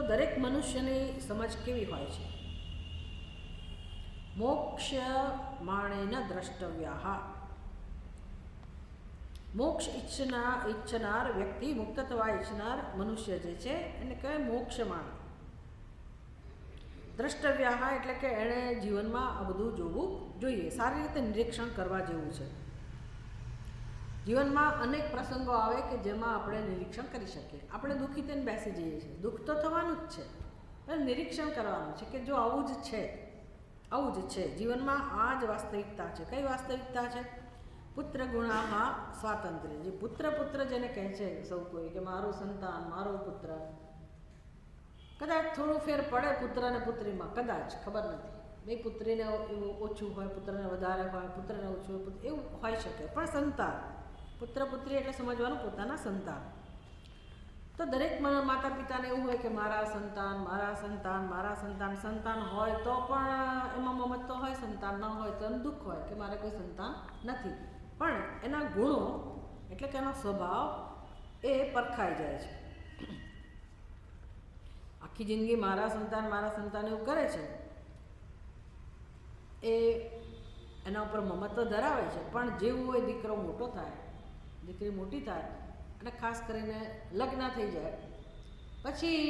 દરેક મનુષ્યની સમજ કેવી હોય છે? મોક્ષ માણેન દ્રષ્ટવ્યા. મોક્ષ ઈચ્છનાર વ્યક્તિ, મુક્ત થવા ઈચ્છનાર મનુષ્ય જે છે એને કહેવાય મોક્ષમાણ. દ્રષ્ટવ્યા એટલે કે એણે જીવનમાં આ બધું જોવું જોઈએ, સારી રીતે નિરીક્ષણ કરવા જેવું છે. જીવનમાં અનેક પ્રસંગો આવે કે જેમાં આપણે નિરીક્ષણ કરી શકીએ. આપણે દુઃખી થઈને બેસી જઈએ છીએ, દુઃખ તો થવાનું જ છે, પણ નિરીક્ષણ કરવાનું છે કે જો આવું જ છે, આવું જ છે જીવનમાં, આ જ વાસ્તવિકતા છે. કઈ વાસ્તવિકતા છે? પુત્ર ગુણામાં સ્વાતંત્ર્ય. જે પુત્ર જેને કહે છે સૌ કોઈ કે મારું સંતાન, મારો પુત્ર, કદાચ થોડું ફેર પડે પુત્ર અને પુત્રીમાં, કદાચ, ખબર નથી. બે પુત્રીને એવું ઓછું હોય, પુત્રને વધારે હોય, પુત્રને ઓછું હોય, એવું હોઈ શકે, પણ સંતાન, પુત્ર પુત્રી એટલે સમજવાનું પોતાના સંતાન. તો દરેક માતા પિતાને એવું હોય કે મારા સંતાન, મારા સંતાન, મારા સંતાન. સંતાન હોય તો પણ એમાં મમત્વ હોય, સંતાન ન હોય તો એનું દુઃખ હોય કે મારે કોઈ સંતાન નથી. પણ એના ગુણો એટલે કે એનો સ્વભાવ એ પરખાઈ જાય છે. આખી જિંદગી મારા સંતાન એવું કરે છે, એ એના ઉપર મમત્વ ધરાવે છે, પણ જેવું એ દીકરો મોટો થાય, દીકરી મોટી થાય અને ખાસ કરીને લગ્ન થઈ જાય પછી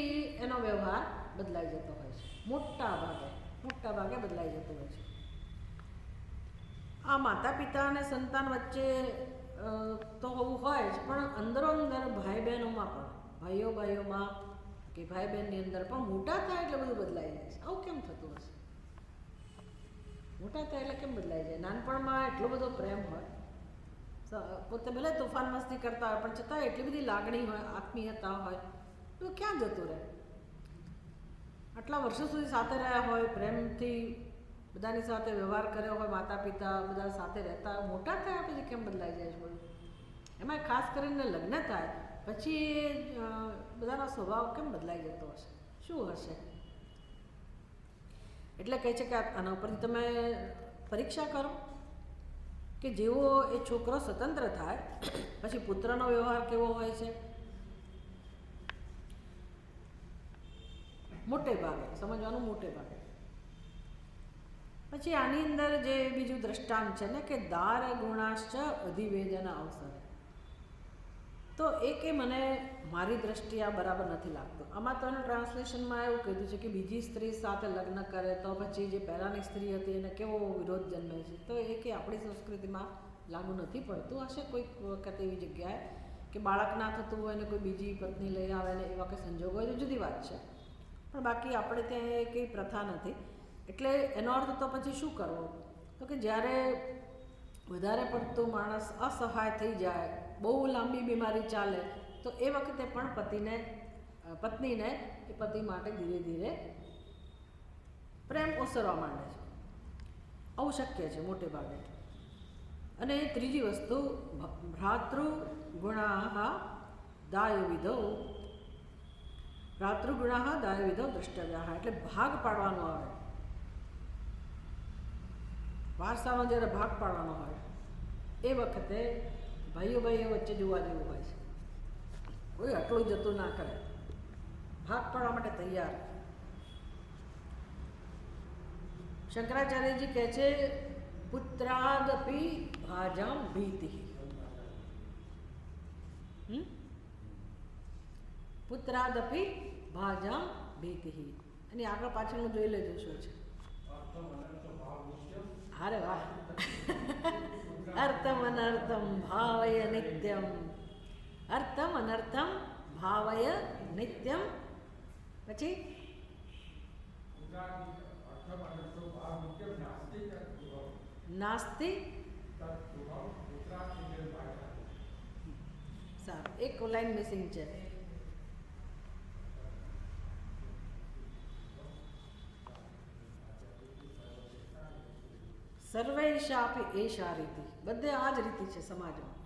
એનો વ્યવહાર બદલાઈ જતો હોય છે. મોટા ભાગે બદલાઈ જતો હોય છે. આ માતા પિતા અને સંતાન વચ્ચે તો હોવું હોય જ, પણ અંદરો અંદર ભાઈ બહેનોમાં પણ, ભાઈઓમાં કે ભાઈ બહેનની અંદર પણ મોટા થાય એટલે બધું બદલાઈ જાય છે. આવું કેમ થતું હશે? મોટા થાય એટલે કેમ બદલાઈ જાય? નાનપણમાં એટલો બધો પ્રેમ હોય, પોતે ભલે તોફાન મસ્તી કરતા હોય, પણ છતાં એટલી બધી લાગણી હોય, આત્મીયતા હોય, તો ક્યાં જતું રહે? આટલા વર્ષો સુધી સાથે રહ્યા હોય, પ્રેમથી બધાની સાથે વ્યવહાર કર્યો હોય, માતા પિતા બધા સાથે રહેતા હોય, મોટા થયા પછી કેમ બદલાઈ જાય છે બધું? એમાં ખાસ કરીને લગ્ન થાય પછી બધાનો સ્વભાવ કેમ બદલાઈ જતો હશે? શું હશે? એટલે કહે છે કે આના ઉપરથી તમે પરીક્ષા કરો કે જેવો એ છોકરો સ્વતંત્ર થાય પછી પુત્રનો વ્યવહાર કેવો હોય છે. મોટે ભાગે સમજવાનું, મોટે ભાગે. પછી આની અંદર જે બીજું દ્રષ્ટાંત છે ને કે દાર ગુણાશ્ચ અધિવેદન અવસર, તો એ કે મને મારી દ્રષ્ટિએ આ બરાબર નથી લાગતું. આમાં તો એનું ટ્રાન્સલેશનમાં એવું કીધું છે કે બીજી સ્ત્રી સાથે લગ્ન કરે તો પછી જે પહેલાંની સ્ત્રી હતી એને કેવો વિરોધ જન્મે છે. તો એ કે આપણી સંસ્કૃતિમાં લાગુ નથી પડતું. હશે કોઈક વખત એવી જગ્યાએ કે બાળક ના થતું હોય ને કોઈ બીજી પત્ની લઈ આવે ને એવા કંઈ સંજોગ હોય તો જુદી વાત છે, પણ બાકી આપણે ત્યાં એ કંઈ પ્રથા નથી. એટલે એનો અર્થ તો પછી શું કરવો? તો કે જ્યારે વધારે પડતું માણસ અસહાય થઈ જાય, બહુ લાંબી બીમારી ચાલે, તો એ વખતે પણ પત્નીને એ પતિ માટે ધીરે ધીરે પ્રેમ ઓસરવા માંડે છે. આવું શક્ય છે મોટે ભાગે. અને ત્રીજી વસ્તુ ભ્રાતૃગુણા દાયવિધો દ્રષ્ટવ્યા, એટલે ભાગ પાડવાનો આવે. વારસાનો જ્યારે ભાગ પાડવાનો હોય એ વખતે ભાઈઓ વચ્ચે જોવા જેવું હોય છે. કોઈ આટલું જતું ના કરે, ભાગ પાડવા માટે તૈયાર. શંકરાચાર્યજી કહે છે પુત્રાદપી ભાજામ ભીતિ. પુત્રાદપી ભાજામ ભીતિ. અને આગળ પાછળનું જોઈ લેજો શું છે. અરે વાહ. અર્થમ અનર્થમ ભાવય નિત્યમ, અર્થમ અનર્થમ ભાવય નિત્યમ. પછી નાસ્તિ. સારું, એક લાઈન મિસિંગ છે. સર્વૈશાપી એશા રીતિ, બધે આ જ રીતિ છે સમાજમાં.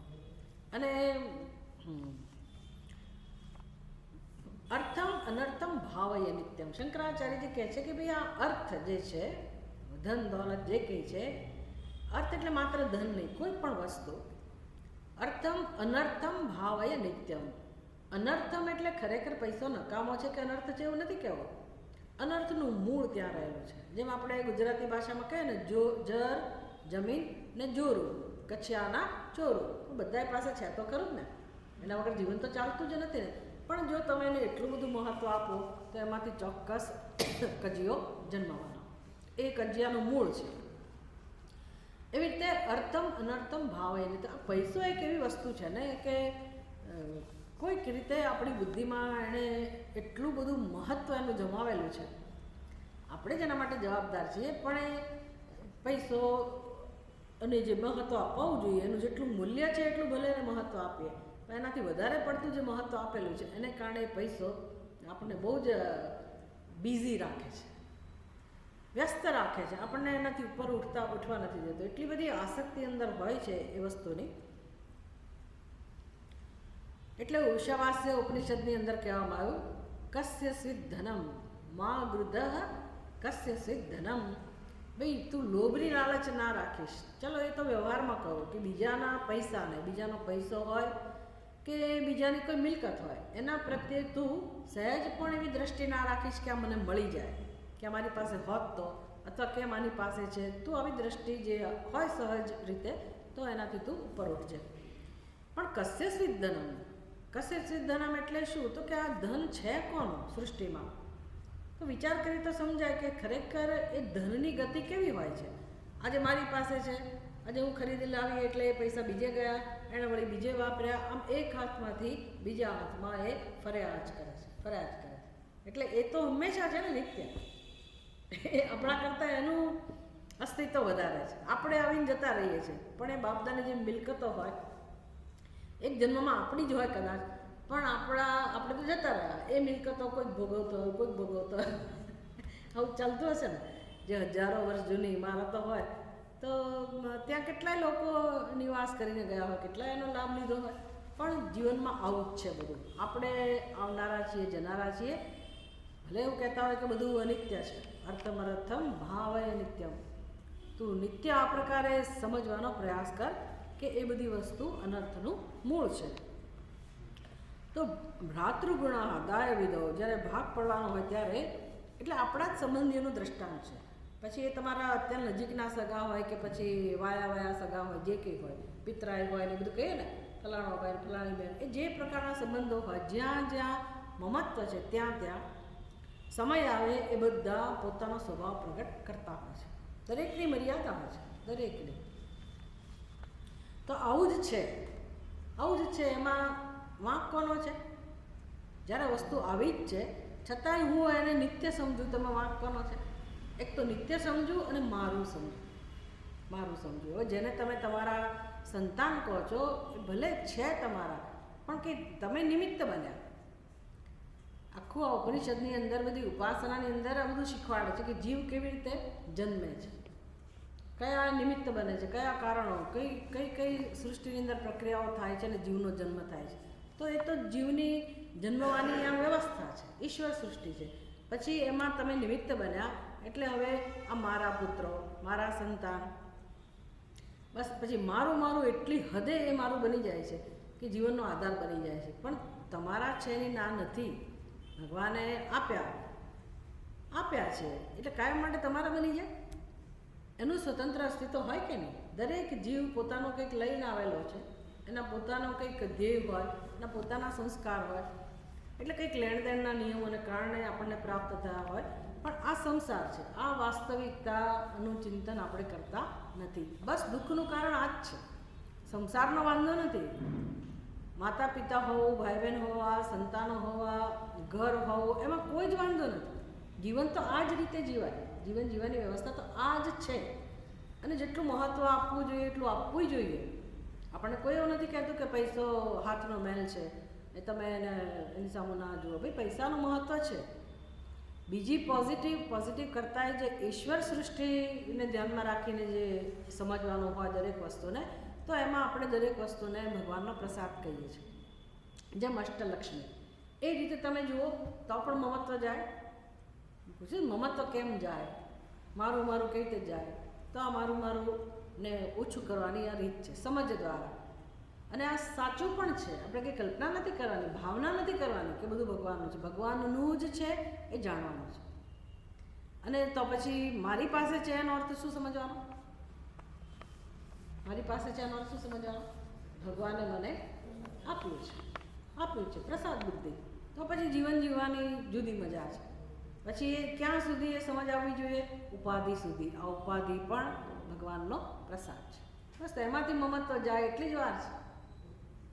અને અર્થમ અનર્થમ ભાવય નિત્યમ. શંકરાચાર્યજી કહે છે કે ભાઈ આ અર્થ જે છે, ધન દોલત જે કંઈ છે, અર્થ એટલે માત્ર ધન નહીં, કોઈ પણ વસ્તુ. અર્થમ અનર્થમ ભાવય નિત્યમ, અનર્થમ એટલે ખરેખર પૈસો નકામો છે કે અનર્થ છે એવું નથી કહેવો. અનર્થનું મૂળ ત્યાં રહેલું છે. જેમ આપણે ગુજરાતી ભાષામાં કહીએ ને, જર જમીન ને જોરું, કચ્છિયાના ચોરું, બધા પાસે છે તો ખરું જ ને, એના વગર જીવન તો ચાલતું જ નથી ને. પણ જો તમે એને એટલું બધું મહત્ત્વ આપો તો એમાંથી ચોક્કસ કજિયો જન્મવાનો. એ કજિયાનું મૂળ છે. એવી રીતે અર્થમ અનર્થમ ભાવ. એ રીતે પૈસો એક એવી વસ્તુ છે ને કે કોઈક રીતે આપણી બુદ્ધિમાં એણે એટલું બધું મહત્ત્વ એનું જમાવેલું છે. આપણે જ એના માટે જવાબદાર છીએ, પણ એ પૈસો અને જે મહત્ત્વ આપવું જોઈએ, એનું જેટલું મૂલ્ય છે એટલું ભલે એને મહત્ત્વ આપીએ, પણ એનાથી વધારે પડતું જે મહત્ત્વ આપેલું છે એને કારણે પૈસો આપણને બહુ જ બિઝી રાખે છે, વ્યસ્ત રાખે છે, આપણને એનાથી ઉપર ઉઠવા નથી દેતો. એટલી બધી આસક્તિ અંદર હોય છે એ વસ્તુની. એટલે ઉષાવાસ્ય ઉપનિષદની અંદર કહેવામાં આવ્યું, કસ્ય સ્વિત ધનમ મા ગૃધ કસ્ય સ્વિત ધનમ. ભાઈ તું લોભની લાલચ ના રાખીશ. ચલો એ તો વ્યવહારમાં કહું કે બીજાના પૈસાને, બીજાનો પૈસો હોય કે બીજાની કોઈ મિલકત હોય, એના પ્રત્યે તું સહેજ પણ એવી દ્રષ્ટિ ના રાખીશ કે આ મને મળી જાય, કે અમારી પાસે હોત તો, અથવા કેમ આની પાસે છે. તું આવી દ્રષ્ટિ જે હોય સહજ રીતે, તો એનાથી તું ઉપર ઉઠજે. પણ કસ્ય સ્વિત ધનમ, કસ્ય સ્વિત ધનમ એટલે શું? તો કે આ ધન છે કોનું સૃષ્ટિમાં? તો વિચાર કરી તો સમજાય કે ખરેખર એ ધનની ગતિ કેવી હોય છે. આજે મારી પાસે છે, આજે હું ખરીદી લાવી એટલે એ પૈસા બીજે ગયા, એણે વળી બીજે વાપર્યા, આમ એક હાથમાંથી બીજા હાથમાં એ ફર્યા જ કરે છે. એટલે એ તો હંમેશા છે ને નિત્ય. એ આપણા કરતાં એનું અસ્તિત્વ વધારે છે. આપણે આવીને જતા રહીએ છીએ, પણ એ બાપદાની જે મિલકતો હોય, એક જન્મમાં આપણી જ હોય કદાચ, પણ આપણે તો જતા રહ્યા. એ મિલકતો કોઈક ભોગવતો હોય, કોઈક ભોગવતો હોય. આવું ચાલતું હશે ને. જે હજારો વર્ષ જૂની ઇમારતો હોય, તો ત્યાં કેટલાય લોકો નિવાસ કરીને ગયા હોય, કેટલાય એનો લાભ લીધો હોય. પણ જીવનમાં આવું જ છે બધું. આપણે આવનારા છીએ, જનારા છીએ. ભલે એવું કહેતા હોય કે બધું અનિત્ય છે. અર્થમરથમ ભાવય નિત્યમ. તું નિત્ય આ પ્રકારે સમજવાનો પ્રયાસ કર કે એ બધી વસ્તુ અનર્થનું મૂળ છે. તો ભ્રાતૃગુણા દાય વિદો, જ્યારે ભાગ પડવાનો હોય ત્યારે, એટલે આપણા જ સંબંધીઓનું દ્રષ્ટાંત છે. પછી એ તમારા અત્યારે નજીકના સગા હોય કે પછી વાયા સગા હોય, જે કંઈ હોય, પિતરાઈ હોય ને બધું કહીએ ને, ફલાણો ભાઈ ફલાણી બેન, એ જે પ્રકારના સંબંધો હોય, જ્યાં જ્યાં મમત્વ છે ત્યાં ત્યાં સમય આવે એ બધા પોતાનો સ્વભાવ પ્રગટ કરતા હોય છે. દરેકની મર્યાદા હોય છે, દરેકની. તો આવું જ છે. એમાં વાંક કોનો છે? જ્યારે વસ્તુ આવી જ છે છતાંય હું એને નિત્ય સમજું, તમે વાંક કોનો છે? એક તો નિત્ય સમજું અને મારું સમજું. હવે જેને તમે તમારા સંતાન કહો છો, એ ભલે છે તમારા, પણ કે તમે નિમિત્ત બન્યા. આખું આ ઉપનિષદની અંદર, બધી ઉપાસનાની અંદર આ બધું શીખવાડે છે કે જીવ કેવી રીતે જન્મે છે, કયા નિમિત્ત બને છે, કયા કારણો, કઈ સૃષ્ટિની અંદર પ્રક્રિયાઓ થાય છે અને જીવનો જન્મ થાય છે. તો એ તો જીવની જન્મવાની આ વ્યવસ્થા છે, ઈશ્વર સૃષ્ટિ છે. પછી એમાં તમે નિમિત્ત બન્યા, એટલે હવે આ મારા પુત્રો, મારા સંતાન, બસ પછી મારું એટલી હદે એ મારું બની જાય છે કે જીવનનો આધાર બની જાય છે. પણ તમારા છે એની ના નથી. ભગવાને આપ્યા છે એટલે કાયમ માટે તમારા બની જાય. એનું સ્વતંત્ર અસ્તિત્વ હોય કે નહીં? દરેક જીવ પોતાનો કંઈક લઈને આવેલો છે, એના પોતાનો કંઈક ધ્યેય હોય, એના પોતાના સંસ્કાર હોય, એટલે કંઈક લેણદેણના નિયમોને કારણે આપણને પ્રાપ્ત થયા હોય. પણ આ સંસાર છે, આ વાસ્તવિકતાનું ચિંતન આપણે કરતા નથી. બસ દુઃખનું કારણ આ જ છે. સંસારનો વાંધો નથી. માતા પિતા હોવું, ભાઈ બહેન હોવા, સંતાનો હોવા, ઘર હોવું, એમાં કોઈ જ વાંધો નથી. જીવન તો આ જ રીતે જીવાય. જીવન જીવવાની વ્યવસ્થા તો આ જ છે. અને જેટલું મહત્ત્વ આપવું જોઈએ એટલું આપવું જોઈએ. આપણને કોઈ એવું નથી કહેતું કે પૈસો હાથનો મેલ છે, એ તમે એની સામે ના જુઓ. ભાઈ પૈસાનું મહત્ત્વ છે. બીજી પોઝિટિવ કરતાં જે ઈશ્વર સૃષ્ટિને ધ્યાનમાં રાખીને જે સમજવાનું હોય દરેક વસ્તુને, તો એમાં આપણે દરેક વસ્તુને ભગવાનનો પ્રસાદ કહીએ છીએ. જેમ અષ્ટલક્ષ્મી, એ રીતે તમે જુઓ તો પણ મમત્વ જાય. પૂછ્યું મમત્વ કેમ જાય? મારું કઈ રીતે જાય? તો આ મારું ને ઓછું કરવાની આ રીત છે, સમજ દ્વારા. અને આ સાચું પણ છે. આપણે કંઈ કલ્પના નથી કરવાની, ભાવના નથી કરવાની કે બધું ભગવાનનું છે. ભગવાનનું જ છે એ જાણવાનું છે. અને તો પછી મારી પાસે છે એનો અર્થ શું સમજવાનો? મારી પાસે છે એનો અર્થ શું સમજવાનો? ભગવાને મને આપ્યું છે પ્રસાદ બુદ્ધિ. તો પછી જીવન જીવવાની જુદી મજા છે. પછી એ ક્યાં સુધી એ સમજ આવવી જોઈએ? ઉપાધિ સુધી. આ ઉપાધિ પણ ભગવાનનો પ્રસાદ છે. બસ એમાંથી મમત્વ જાય એટલી જ વાર છે.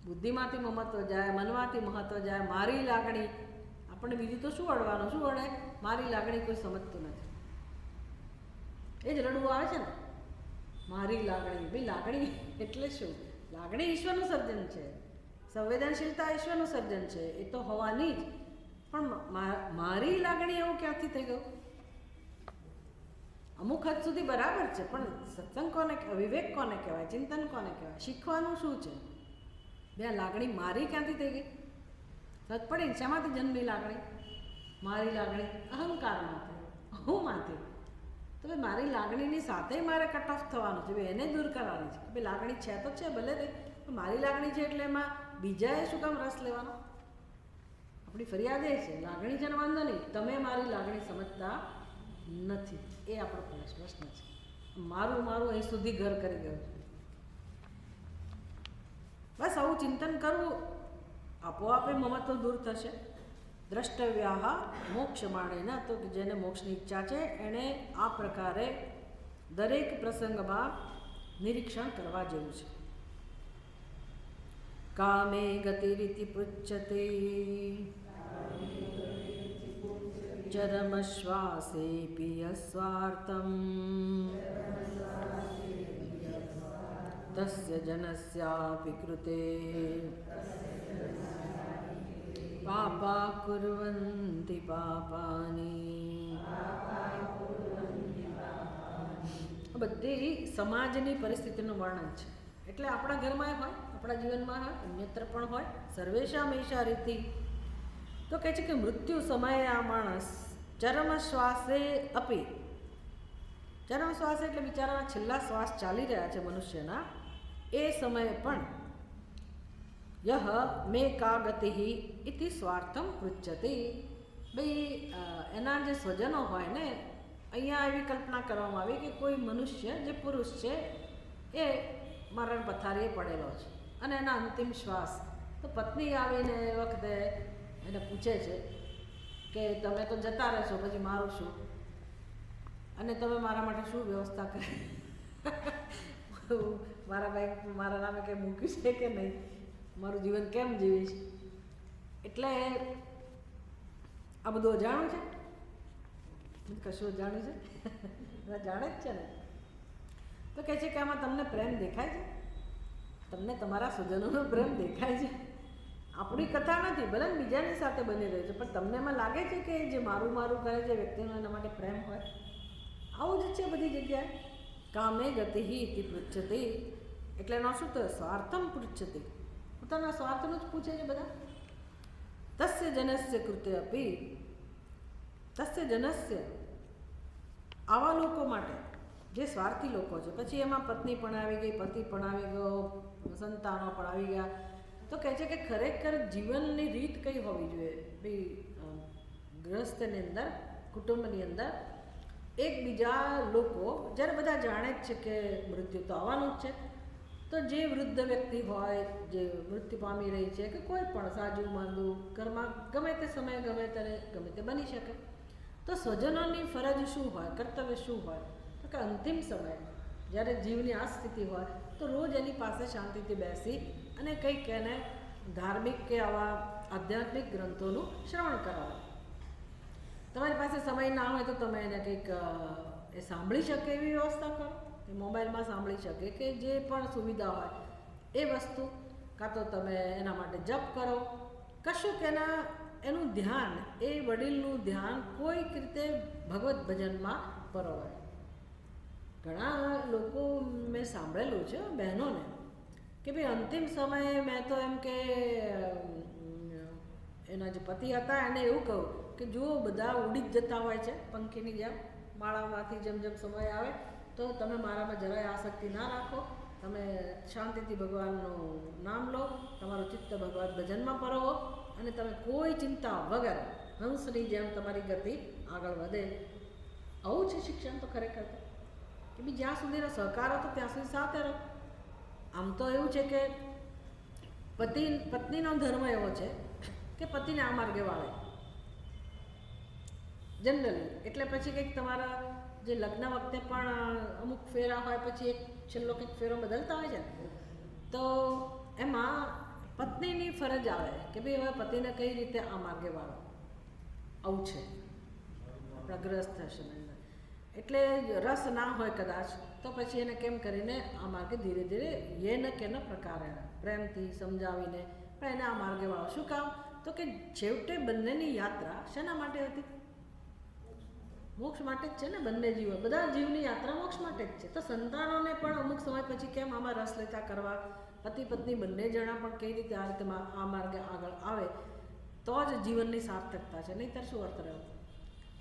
બુદ્ધિમાંથી મમત્વ જાય, મનમાંથી મહત્વ જાય. મારી લાગણી, આપણને બીજું તો શું અડવાનું? શું અડે? મારી લાગણી કોઈ સમજતું નથી. એ જ રડવું આવે છે ને, મારી લાગણી. ભાઈ લાગણી એટલે શું? લાગણી ઈશ્વરનું સર્જન છે. સંવેદનશીલતા ઈશ્વરનું સર્જન છે, એ તો હોવાની જ. પણ મારી લાગણી એવું ક્યાંથી થઈ ગયું? અમુક હદ સુધી બરાબર છે, પણ સત્સંગ કોને કહેવાય? વિવેક કોને કહેવાય? ચિંતન કોને કહેવાય? શીખવાનું શું છે? બે લાગણી મારી ક્યાંથી થઈ ગઈ? સત પડી શેમાંથી જન્મી લાગણી? મારી લાગણી અહંકારમાંથી, હુંમાંથી. તો ભાઈ મારી લાગણીની સાથે મારે કટ ઓફ થવાનું છે, ભાઈ એને દૂર કરવાની છે. ભાઈ લાગણી છે તો છે, ભલે તે મારી લાગણી છે એટલે એમાં બીજાએ શું કામ રસ લેવાનો? આપણી ફરિયાદ એ છે, લાગણી છે ને વાંધો નહીં, તમે મારી લાગણી સમજતા નથી. એ આપણો પ્રશ્ન છે. મારું અહીં સુધી ઘર કરી ગયું છે. બસ આવું ચિંતન કરવું, આપોઆપે મમત્વ દૂર થશે. દ્રષ્ટવ્યા મોક્ષ માણેના, તો જેને મોક્ષની ઈચ્છા છે એણે આ પ્રકારે દરેક પ્રસંગમાં નિરીક્ષણ કરવા જેવું છે. કામે ગતિરીતિ પૃચ્છતે ચરમ શ્વાસે પિયસ્વાર્થમ તસ્ય જનસ્યાપિ કૃતે પાપા કુર્વન્તિ પાપાની. બધી સમાજની પરિસ્થિતિનું વર્ણન છે. એટલે આપણા ઘરમાં હોય, આપણા જીવનમાં હોય, અન્યત્ર પણ હોય. સર્વેશામ એષા રીતિ. તો કહે છે કે મૃત્યુ સમયે આ માણસ ચરમ શ્વાસે અપી. ચરમ શ્વાસ એટલે બિચારાના છેલ્લા શ્વાસ ચાલી રહ્યા છે મનુષ્યના, એ સમયે પણ યહ મે કા ગતિ ઇતિ સ્વાર્થમ પૃચ્છતે. ભાઈ એના જે સ્વજનો હોય ને, અહીંયા એવી કલ્પના કરવામાં આવી કે કોઈ મનુષ્ય જે પુરુષ છે એ મરણ પથારીએ પડેલો છે અને એના અંતિમ શ્વાસ. તો પત્ની આવીને એ વખતે એને પૂછે છે કે તમે તો જતા રહેશો, પછી મારું શું? અને તમે મારા માટે શું વ્યવસ્થા કરી? મારા ભાઈ મારા નામે કંઈ મૂક્યું છે કે નહીં? મારું જીવન કેમ જીવીશ? એટલે આ બધું અજાણું છે? કશું અજાણું છે? જાણે જ છે ને. તો કહે છે કે આમાં તમને પ્રેમ દેખાય છે? તમને તમારા સ્વજનોનો પ્રેમ દેખાય છે? આપણી કથા નથી, ભલે બીજાની સાથે બની રહ્યું છે, પણ તમને એમાં લાગે છે કે જે મારું કરે છે વ્યક્તિનો એના માટે પ્રેમ હોય? આવું જ છે બધી જગ્યાએ. કામે ગતિ ઇતિ પૃચ્છતે એટલે એનો શું થયો? સ્વાર્થમ પૃચ્છતે. પોતાના સ્વાર્થનું જ પૂછે છે બધા. તસ્ય જનસ્ય કૃતે અપી. તસ્ય જનસ્ય આવા લોકો માટે, જે સ્વાર્થી લોકો છે, પછી એમાં પત્ની પણ આવી ગઈ, પતિ પણ આવી ગયો, સંતાનો પણ આવી ગયા. તો કહે છે કે ખરેખર જીવનની રીત કઈ હોવી જોઈએ? ભાઈ ગૃહસ્થની અંદર, કુટુંબની અંદર એકબીજા લોકો જ્યારે બધા જાણે જ છે કે મૃત્યુ તો આવવાનું જ છે, તો જે વૃદ્ધ વ્યક્તિ હોય, જે મૃત્યુ પામી રહી છે, કે કોઈ પણ સાજું માંદું ઘરમાં ગમે તે સમયે ગમે ત્યારે ગમે તે બની શકે, તો સ્વજનોની ફરજ શું હોય, કર્તવ્ય શું હોય? તો કે અંતિમ સમયે જ્યારે જીવની આ સ્થિતિ હોય તો રોજ એની પાસે શાંતિથી બેસી અને કંઈક એને ધાર્મિક કે આવા આધ્યાત્મિક ગ્રંથોનું શ્રવણ કરાવો. તમારી પાસે સમય ના હોય તો તમે એને કંઈક એ સાંભળી શકે એવી વ્યવસ્થા કરો, એ મોબાઈલમાં સાંભળી શકે કે જે પણ સુવિધા હોય એ વસ્તુ, કાં તો તમે એના માટે જપ કરો, કશું કે એનું ધ્યાન, એ વડીલનું ધ્યાન કોઈક રીતે ભગવત ભજનમાં પરોવાય. ઘણા લોકો મેં સાંભળેલું છે બહેનોને કે ભાઈ અંતિમ સમયે મેં તો એમ કે એના જે પતિ હતા એને એવું કહું કે જો બધા ઉડી જ જતા હોય છે પંખીની જેમ માળામાંથી, જેમ જેમ સમય આવે તો તમે મારામાં જરાય આસક્તિ ના રાખો, તમે શાંતિથી ભગવાનનું નામ લો, તમારું ચિત્ત ભગવાન ભજનમાં પરોવો અને તમે કોઈ ચિંતા વગર હંસની જેમ તમારી ગતિ આગળ વધે. આવું છે શિક્ષણ તો ખરેખર કે બી જ્યાં સુધીનો સહકાર હતો ત્યાં સુધી સાથે રહો. આમ તો એવું છે કે પત્નીનો ધર્મ એવો છે કે પતિને આ માર્ગે વાળે જનરલી. એટલે પછી કંઈક તમારા જે લગ્ન વખતે પણ અમુક ફેરા હોય, પછી એક છેલ્લો કંઈક ફેરો બદલતા હોય છે, તો એમાં પત્નીની ફરજ આવે કે ભાઈ હવે પતિને કઈ રીતે આ માર્ગે વાળો. આવું છે આપણા ગ્રસ્ત થશે. એટલે રસ ના હોય કદાચ તો પછી એને કેમ કરીને આ માર્ગે ધીરે ધીરે યેન કેન પ્રકારે પ્રેમથી સમજાવીને પણ એને આ માર્ગે વાળો. શું કામ? તો કે છેવટે બંનેની યાત્રા શેના માટે હતી? મોક્ષ માટે જ છે ને. બંને જીવો, બધા જીવની યાત્રા મોક્ષ માટે જ છે. તો સંતાનોને પણ અમુક સમય પછી કેમ આમાં રસ લેતા કરવા, પતિ પત્ની બંને જણા પણ કઈ રીતે આ રીતે આ માર્ગે આગળ આવે તો જ જીવનની સાર્થકતા છે, નહીંતર શું અર્થ રહ્યો?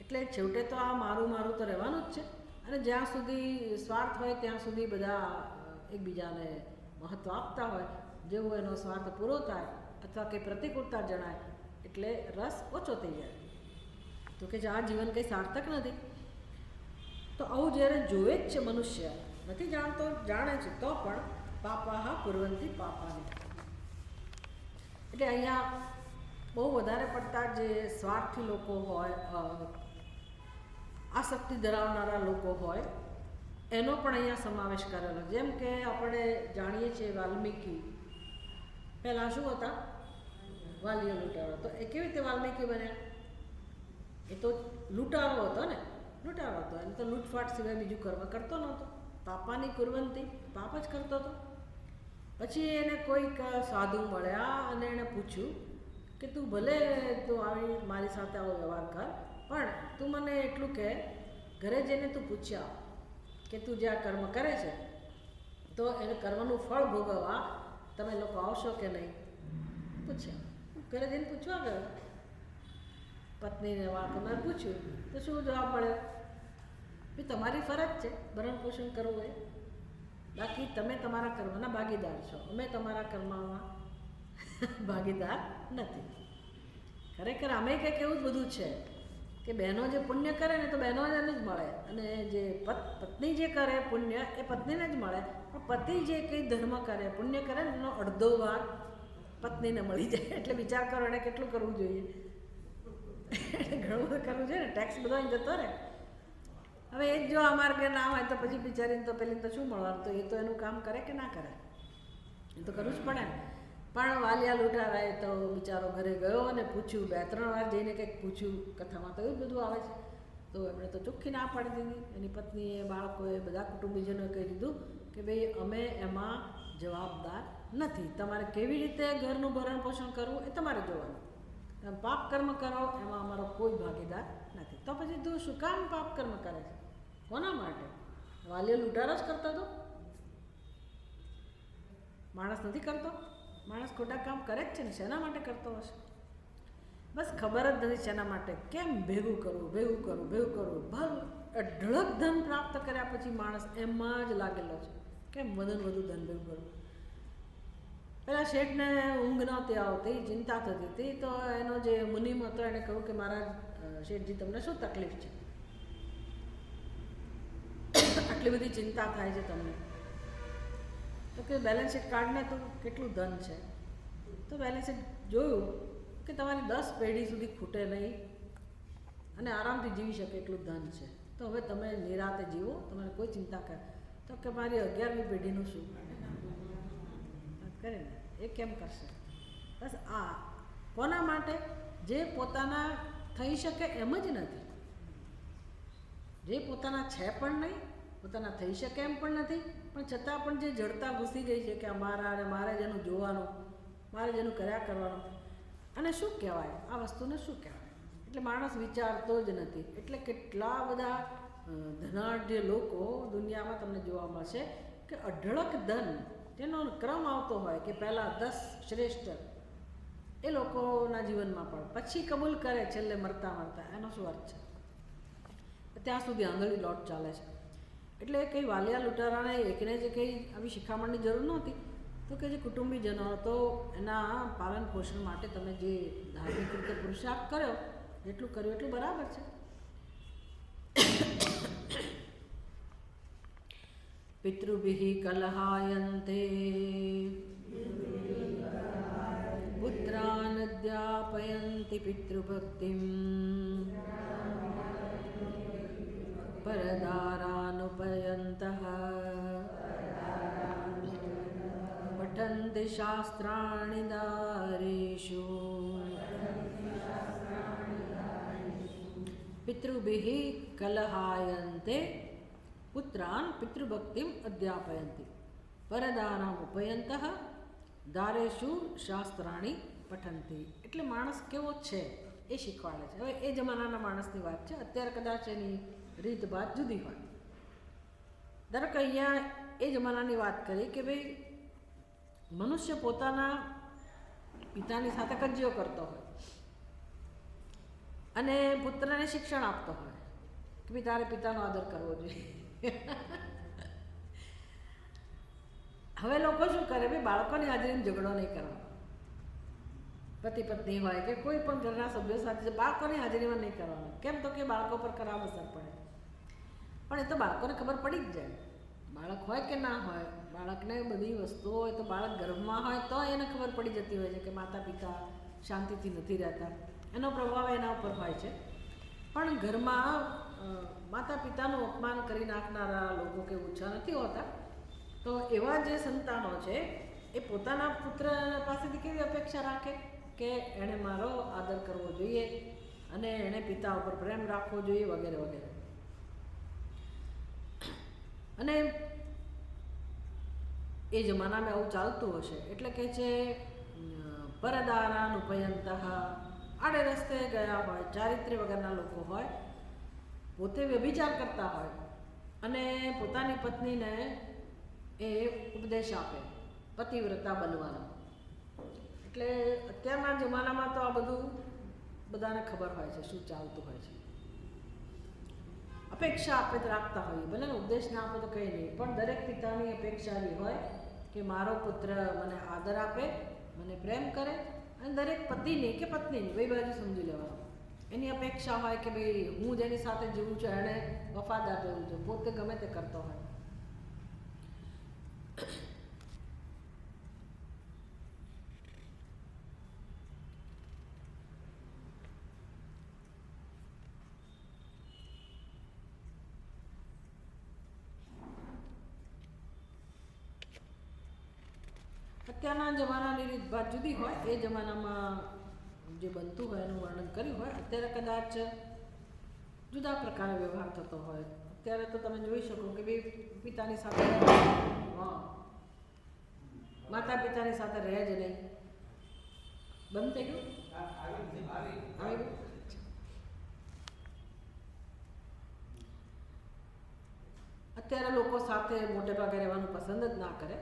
એટલે છેવટે તો આ મારું મારું તો રહેવાનું જ છે. અને જ્યાં સુધી સ્વાર્થ હોય ત્યાં સુધી બધા એકબીજાને મહત્ત્વ આપતા હોય. જેવો એનો સ્વાર્થ પૂરો થાય અથવા કંઈ પ્રતિકૂળતા જણાય એટલે રસ ઓછો થઈ જાય. તો કે આ જીવન કંઈ સાર્થક નથી. તો આવું જ્યારે જોવે જ છે મનુષ્ય, નથી જાણતો, જાણે છે તો પણ પાપાહ કુર્વંતિ પાપાની. એટલે અહીંયા બહુ વધારે પડતા જે સ્વાર્થી લોકો હોય, આસક્તિ ધરાવનારા લોકો હોય, એનો પણ અહીંયા સમાવેશ કરેલો. જેમ કે આપણે જાણીએ છીએ વાલ્મીકી પહેલાં શું હતા? વાલીઓ લૂંટારો. તો એ કેવી રીતે વાલ્મીકી બન્યા? એ તો લૂંટારો હતો ને, લૂંટારો હતો. એને તો લૂંટફાટ સિવાય બીજું કર્મ કરતો નહોતો. પાપાની કુર્વંતી, પાપ જ કરતો હતો. પછી એને કોઈક સાધુ મળ્યા અને એણે પૂછ્યું કે તું ભલે તું આવી મારી સાથે આવો વ્યવહાર કર, પણ તું મને એટલું કહે, ઘરે જઈને તું પૂછ્યા કે તું જે આ કર્મ કરે છે તો એને કર્મનું ફળ ભોગવવા તમે લોકો આવશો કે નહીં? પૂછ્યા. ઘરે જઈને પૂછવા ગયો પત્નીને વાત. મેં પૂછ્યું તો શું જવાબ મળ્યો? બી તમારી ફરજ છે ભરણ પોષણ કરવું એ, બાકી તમે તમારા કર્મના ભાગીદાર છો, અમે તમારા કર્મમાં ભાગીદાર નથી. ખરેખર અમે કંઈક એવું જ બધું છે કે બહેનો જે પુણ્ય કરે ને તો બહેનોને જ મળે, અને જે પત્ની જે કરે પુણ્ય એ પત્નીને જ મળે. પણ પતિ જે કંઈ ધર્મ કરે, પુણ્ય કરે ને એનો અડધો ભાગ પત્નીને મળી જાય. એટલે વિચાર કરો એને કેટલું કરવું જોઈએ. ઘણું બધું કરવું જોઈએ ને, ટેક્સ બધો અહીં જતો રહે. હવે એ જ જો આ માર્ગે ના હોય તો પછી બિચારીને તો પેલી તો શું મળવાનું? તો એ તો એનું કામ કરે કે ના કરે, એ તો કરવું જ પડે ને. પણ વાલિયા લૂંટારાએ તો બિચારો ઘરે ગયો અને પૂછ્યું, 2-3 વાર જઈને કંઈક પૂછ્યું. કથામાં તો એવું બધું આવે છે. તો એમણે તો ચોખ્ખી ના પાડી દીધી. એની પત્નીએ, બાળકોએ, બધા કુટુંબીજનોએ કહી દીધું કે ભાઈ અમે એમાં જવાબદાર નથી. તમારે કેવી રીતે ઘરનું ભરણ પોષણ કરવું એ તમારે જોવાનું. તમે પાપ કર્મ કરો એમાં અમારો કોઈ ભાગીદાર નથી. તો પછી તું શું કામ પાપ કર્મ કરે છે? કોના માટે? વાલીઓ લૂંટારો જ કરતો હતો? માણસ નથી કરતો? માણસ ખોટા કામ કરે જ છે ને. શેના માટે કરતો હશે? બસ ખબર જ નથી શેના માટે. કેમ ભેગું કરવું, ભેગું કરવું, ભેગું કરવું. અઢળક ધન પ્રાપ્ત કર્યા પછી માણસ એમાં જ લાગેલો છે. કેમ વધુ ધન ભેગું કરવું? પેલા શેઠને ઊંઘ નહોતી આવતી, ચિંતા થતી હતી. તો એનો જે મુનિમ હતો એણે કહ્યું કે મારા શેઠજી તમને શું તકલીફ છે? આટલી બધી ચિંતા થાય છે તમને? તો કે બેલેન્સ શીટ કાઢને તો કેટલું ધન છે. તો બેલેન્સ શીટ જોયું કે તમારી 10 પેઢી સુધી ખૂટે નહીં અને આરામથી જીવી શકે એટલું ધન છે. તો હવે તમે નિરાતે જીવો, તમારે કોઈ ચિંતા કરે. તો કે મારી 11મી પેઢીનું શું કરે ને? એ કેમ કરશે? બસ આ કોના માટે? જે પોતાના થઈ શકે એમ જ નથી, જે પોતાના છે પણ નહીં, પોતાના થઈ શકે એમ પણ નથી, પણ છતાં પણ જે જડતા ઘૂસી ગઈ છે કે અમારા અને મારે જેનું જોવાનું, મારે જેનું કર્યા કરવાનું. અને શું કહેવાય આ વસ્તુને? શું કહેવાય? એટલે માણસ વિચારતો જ નથી. એટલે કેટલા બધા ધનાઢ્ય લોકો દુનિયામાં તમને જોવા મળશે કે અઢળક ધન જેનો ક્રમ આવતો હોય કે પહેલાં 10 શ્રેષ્ઠ એ લોકોના જીવનમાં પણ પછી કબૂલ કરે છેલ્લે મરતા મરતા. એનો શું અર્થ છે? ત્યાં સુધી આંધળી લોટ ચાલે છે. એટલે કંઈ વાલિયા લૂંટારાને એકને જે કંઈ આવી શિખામણની જરૂર નહોતી, તો કે જે કુટુંબીજનો તો એના પાલન પોષણ માટે તમે જે ધાર્મિક રીતે પુરુષાર્થ કર્યો, જેટલું કર્યું એટલું બરાબર છે. પિતૃભિઃ કલહાયન્તે પુત્રાન અધ્યાપયન્તિ પિતૃભક્તિમ પરદારાનુપયन्तઃ પઠન્તિ શાસ્ત્રાણિ દારેષુ. પિતૃભિઃ કલહાયન્તે પુત્રાન પિતૃભક્તિમ અધ્યાપયન્તિ પરદારાનુપયन्तઃ દારેષુ શાસ્ત્રાણિ પઠન્તિ. એટલે માણસ કેવો છે એ શીખવાડે છે. હવે એ જમાનાના માણસની વાત છે, અત્યારે કદાચ એની રીતભાત જુદી હોય. ધારો કે અહીંયા એ જમાનાની વાત કરી કે ભાઈ મનુષ્ય પોતાના પિતાની સાથે કજિયો કરતો હોય અને પુત્રને શિક્ષણ આપતો હોય કે ભાઈ તારે પિતાનો આદર કરવો જોઈએ. હવે લોકો શું કરે, ભાઈ બાળકોની હાજરીમાં ઝઘડો નહીં કરવાનો. પતિ પત્ની હોય કે કોઈ પણ ઘરના સભ્યો સાથે બાળકોની હાજરીમાં નહીં કરવાનો. કેમ તો કે બાળકો પર ખરાબ અસર પડે. પણ એ તો બાળકોને ખબર પડી જ જાય. બાળક હોય કે ના હોય, બાળકને બધી વસ્તુઓ હોય તો બાળક ગર્ભમાં હોય તો એને ખબર પડી જતી હોય છે કે માતા પિતા શાંતિથી નથી રહેતા. એનો પ્રભાવ એના ઉપર હોય છે. પણ ઘરમાં માતા પિતાનું અપમાન કરી નાખનારા લોકો કે ઓછા નથી હોતા. તો એવા જે સંતાનો છે એ પોતાના પુત્ર પાસેથી કેવી અપેક્ષા રાખે કે એણે મારો આદર કરવો જોઈએ અને એણે પિતા ઉપર પ્રેમ રાખવો જોઈએ વગેરે વગેરે. અને એ જમાનામાં આવું ચાલતું હશે એટલે કે છે પરદારાનુપયन्तઃ. આડે રસ્તે ગયા હોય, ચારિત્ર્ય વગરના લોકો હોય, પોતે વ્યભિચાર કરતા હોય અને પોતાની પત્નીને એ ઉપદેશ આપે પતિવ્રતા બનવાનો. એટલે અત્યારના જમાનામાં તો આ બધું બધાને ખબર હોય છે શું ચાલતું હોય છે. અપેક્ષા આપણે રાખતા હોઈએ, ભલે ને ઉપદેશ ના આપો તો કંઈ નહીં, પણ દરેક પિતાની અપેક્ષા એવી હોય કે મારો પુત્ર મને આદર આપે, મને પ્રેમ કરે. અને દરેક પતિની કે પત્નીની બે બાજુ સમજી લેવાનું. એની અપેક્ષા હોય કે ભાઈ હું જેની સાથે જીવું છું એણે વફાદાર રહેવું છે, પોતે ગમે તે કરતો હોય. અત્યારના જમાનાની રીતભાત જુદી હોય. એ જમાનામાં જે બનતું હોય એનું વર્ણન કર્યું હોય. અત્યારે કદાચ જુદા પ્રકારે વ્યવહાર થતો હોય. અત્યારે તો તમે જોઈ શકો કે ભાઈ પિતાની સાથે માતા પિતાની સાથે રહે જ નહીં. બંધ થઈ ગયું, આવી ગયું. અત્યારે લોકો સાથે મોટે ભાગે રહેવાનું પસંદ જ ના કરે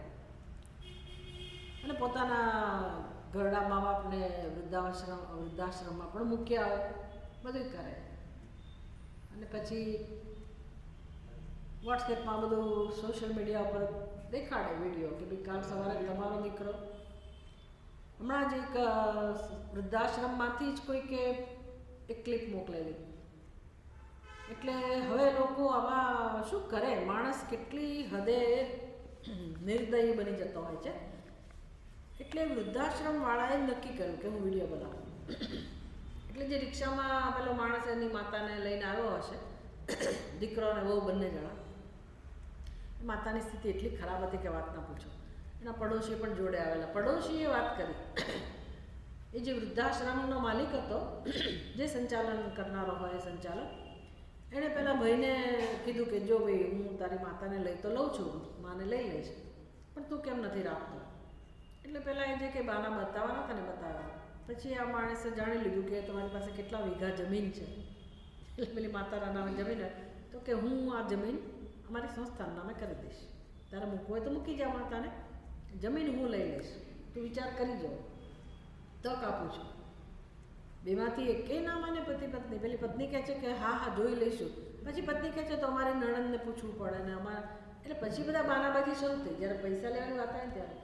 અને પોતાના ઘરડા મા બાપને વૃદ્ધાશ્રમમાં પણ મૂક્યા હોય, બધું કરે. અને પછી વોટ્સએપમાં બધું સોશિયલ મીડિયા ઉપર દેખાડે વિડીયો કે ભાઈ કાલ સવારે તમારો દીકરો. હમણાં જ એક વૃદ્ધાશ્રમમાંથી જ કોઈકે એક ક્લિપ મોકલેલી. એટલે હવે લોકો આવા શું કરે, માણસ કેટલી હદે નિર્દયી બની જતો હોય છે. એટલે વૃદ્ધાશ્રમવાળાએ નક્કી કર્યું કે હું વિડીયો બનાવું. એટલે જે રિક્ષામાં પેલો માણસ એની માતાને લઈને આવ્યો હશે, દીકરો અને વહુ બંને જણા. માતાની સ્થિતિ એટલી ખરાબ હતી કે વાત ના પૂછો. એના પડોશી પણ જોડે આવેલા. પડોશીએ વાત કરી. એ જે વૃદ્ધાશ્રમનો માલિક હતો, જે સંચાલન કરનારો હોય સંચાલક, એણે પેલા ભાઈને કીધું કે જો ભાઈ હું તારી માતાને લઈ તો લઉં છું, માને લઈ લઈશ, પણ તું કેમ નથી રાખતો. એટલે પહેલાં એ જે કંઈ બાના બતાવવાના હતા ને બતાવ્યા. પછી આ માણસે જાણી લીધું કે તમારી પાસે કેટલા વીઘા જમીન છે. એટલે પેલી માતાના નામે જમીન, તો કે હું આ જમીન અમારી સંસ્થાના નામે કરી દઈશ, તારે મૂકવું હોય તો મૂકી જા માતાને, જમીન હું લઈ લઈશ, તું વિચાર કરી જાઓ, તક આપું છું. બેમાંથી એકે ના માને પતિ પત્ની. પેલી પત્ની કહે છે કે હા હા જોઈ લઈશું. પછી પત્ની કહે છે તો અમારે નણંદને પૂછવું પડે ને અમારે, એટલે પછી બધા બાનાબાજી શરૂ થઈ જ્યારે પૈસા લેવાની વાત આવે ત્યારે.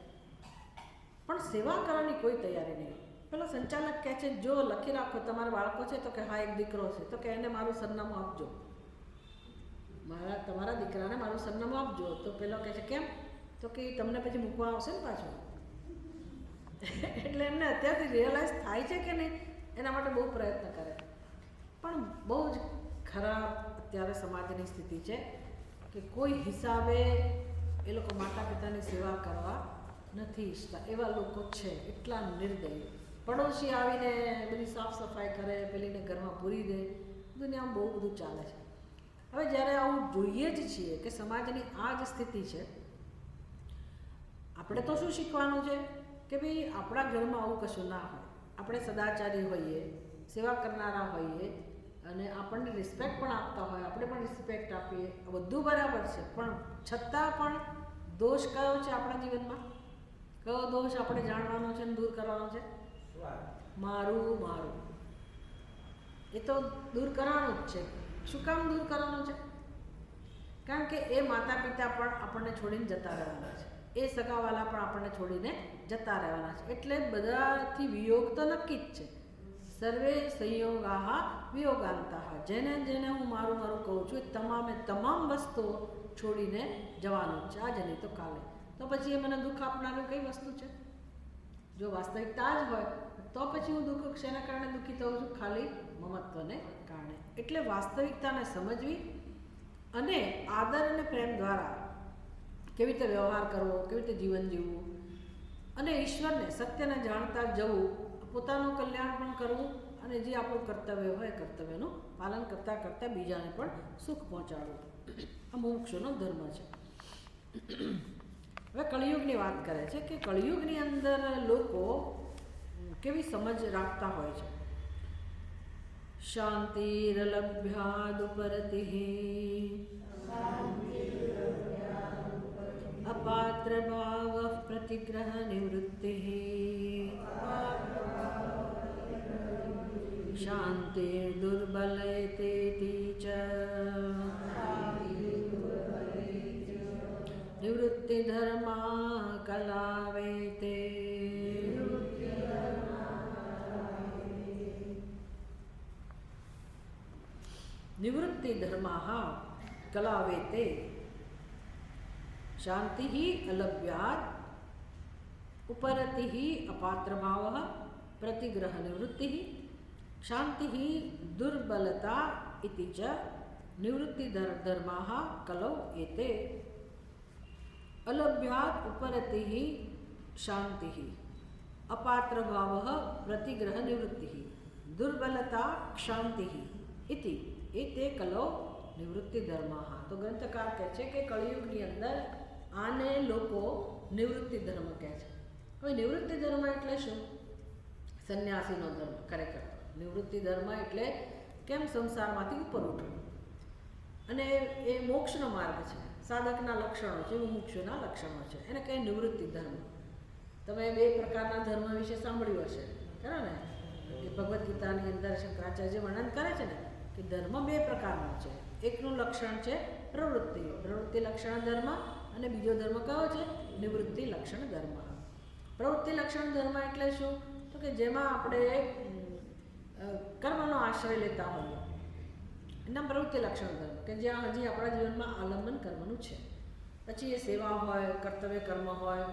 પણ સેવા કરવાની કોઈ તૈયારી નહીં. પેલો સંચાલક કહે છે જો લખી રાખો તમારા બાળકો છે, તો કે હા એક દીકરો છે, તો કે એને મારું સરનામું આપજો, તમારા દીકરાને મારું સરનામું આપજો. તો પેલો કહે છે કેમ? તો કે તમને પછી મૂકવા આવશે ને પાછો. એટલે એમને અત્યારથી રિયલાઇઝ થાય છે કે નહીં એના માટે બહુ પ્રયત્ન કરે. પણ બહુ જ ખરાબ અત્યારે સમાજની સ્થિતિ છે કે કોઈ હિસાબે એ લોકો માતા પિતાની સેવા કરવા નથી ઈચ્છતા. એવા લોકો છે, એટલા નિર્દયી. પડોશી આવીને બધી સાફ સફાઈ કરે, પેલીને ઘરમાં પૂરી દે, દુનિયામાં બહુ બધું ચાલે છે. હવે જ્યારે આવું જોઈએ જ છીએ કે સમાજની આ જ સ્થિતિ છે, આપણે તો શું શીખવાનું છે કે ભાઈ આપણા ઘરમાં આવું કશું ના હોય, આપણે સદાચારી હોઈએ, સેવા કરનારા હોઈએ અને આપણને રિસ્પેક્ટ પણ આપતા હોય, આપણે પણ રિસ્પેક્ટ આપીએ, બધું બરાબર છે. પણ છતાં પણ દોષ કયો છે આપણા જીવનમાં? કયો દોષ આપણે જાણવાનો છે અને દૂર કરવાનો છે? મારું મારું. એ તો દૂર કરવાનું જ છે. શું કામ દૂર કરવાનું છે? કારણ કે એ માતા પિતા પણ આપણને છોડીને જતા રહેવાના છે, એ સગાવાલા પણ આપણને છોડીને જતા રહેવાના છે. એટલે બધાથી વિયોગ તો નક્કી જ છે. સર્વે સંયોગાહ વિયોગાંતઃ. જેને જેને હું મારું મારું કહું છું એ તમામે તમામ વસ્તુઓ છોડીને જવાનું જ છે, આજે નહીં તો કાલે. તો પછી એ મને દુઃખ આપનારું કઈ વસ્તુ છે? જો વાસ્તવિકતા જ હોય તો પછી હું દુઃખ શેના કારણે દુઃખી થઉં છું? ખાલી મમત્વને કારણે. એટલે વાસ્તવિકતાને સમજવી અને આદર અને પ્રેમ દ્વારા કેવી રીતે વ્યવહાર કરવો, કેવી રીતે જીવન જીવવું અને ઈશ્વરને સત્યને જાણતા જવું, પોતાનું કલ્યાણ પણ કરવું અને જે આપણું કર્તવ્ય હોય કર્તવ્યનું પાલન કરતાં કરતાં બીજાને પણ સુખ પહોંચાડવું. આ મોક્ષનો ધર્મ છે. હવે કળિયુગની વાત કરે છે કે કળિયુગની અંદર લોકો કેવી સમજ રાખતા હોય છે. શાંતિરલભ્યાદુપરતિઃ અપાત્ર ભાવઃ પ્રતિગ્રહ નિવૃત્તિઃ શાંતિર્દુર્બલયતેતિ ચ નિવૃત્તિધર્મા કલાવેતે. નિવૃત્તિધર્માઃ કલાવેતે શાંતિઃ અલભ્યાत् ઉપરતિઃ અપાત્રભાવઃ પ્રતિગ્રહ નિવૃત્તિઃ શાંતિઃ દુર્બલતા ઇતિ ચ નિવૃત્તિધર્માઃ કલૌ એતે. અલભ્યાत् ઉપરતિઃ શાંતિઃ અપાત્રભાવઃ પ્રતિગ્રહ નિવૃત્તિઃ દુર્બલતા શાંતિઃ ઇતિ એતે કલૌ નિવૃત્તિધર્માઃ. તો ગ્રંથકાર કહે છે કે કળિયુગની અંદર આને લોકો નિવૃત્તિ ધર્મ કહે છે. હવે નિવૃત્તિ ધર્મ એટલે શું? સંન્યાસીનો ધર્મ. ખરેખર નિવૃત્તિ ધર્મ એટલે કેમ સંસારમાંથી ઉપર ઉઠવું, અને એ મોક્ષનો માર્ગ છે. સાધકના લક્ષણો છે, મુમુક્ષુના લક્ષણો છે, એને કહે નિવૃત્તિ ધર્મ. તમે બે પ્રકારના ધર્મ વિશે સાંભળ્યું હશે, ખરા ને? કે ભગવદ્ ગીતાની અંદર શંકરાચાર્ય વર્ણન કરે છે ને કે ધર્મ બે પ્રકારનો છે. એકનું લક્ષણ છે પ્રવૃત્તિ, પ્રવૃત્તિ લક્ષણ ધર્મ, અને બીજો ધર્મ કયો છે? નિવૃત્તિ લક્ષણ ધર્મ. પ્રવૃત્તિ લક્ષણ ધર્મ એટલે શું? તો કે જેમાં આપણે કર્મનો આશ્રય લેતા હોઈએ એના પ્રવૃત્તિ લક્ષણ ધર્મ, કે જ્યાં હજી આપણા જીવનમાં આલંબન કરવાનું છે. પછી એ સેવા હોય, કર્તવ્ય કર્મ હોય,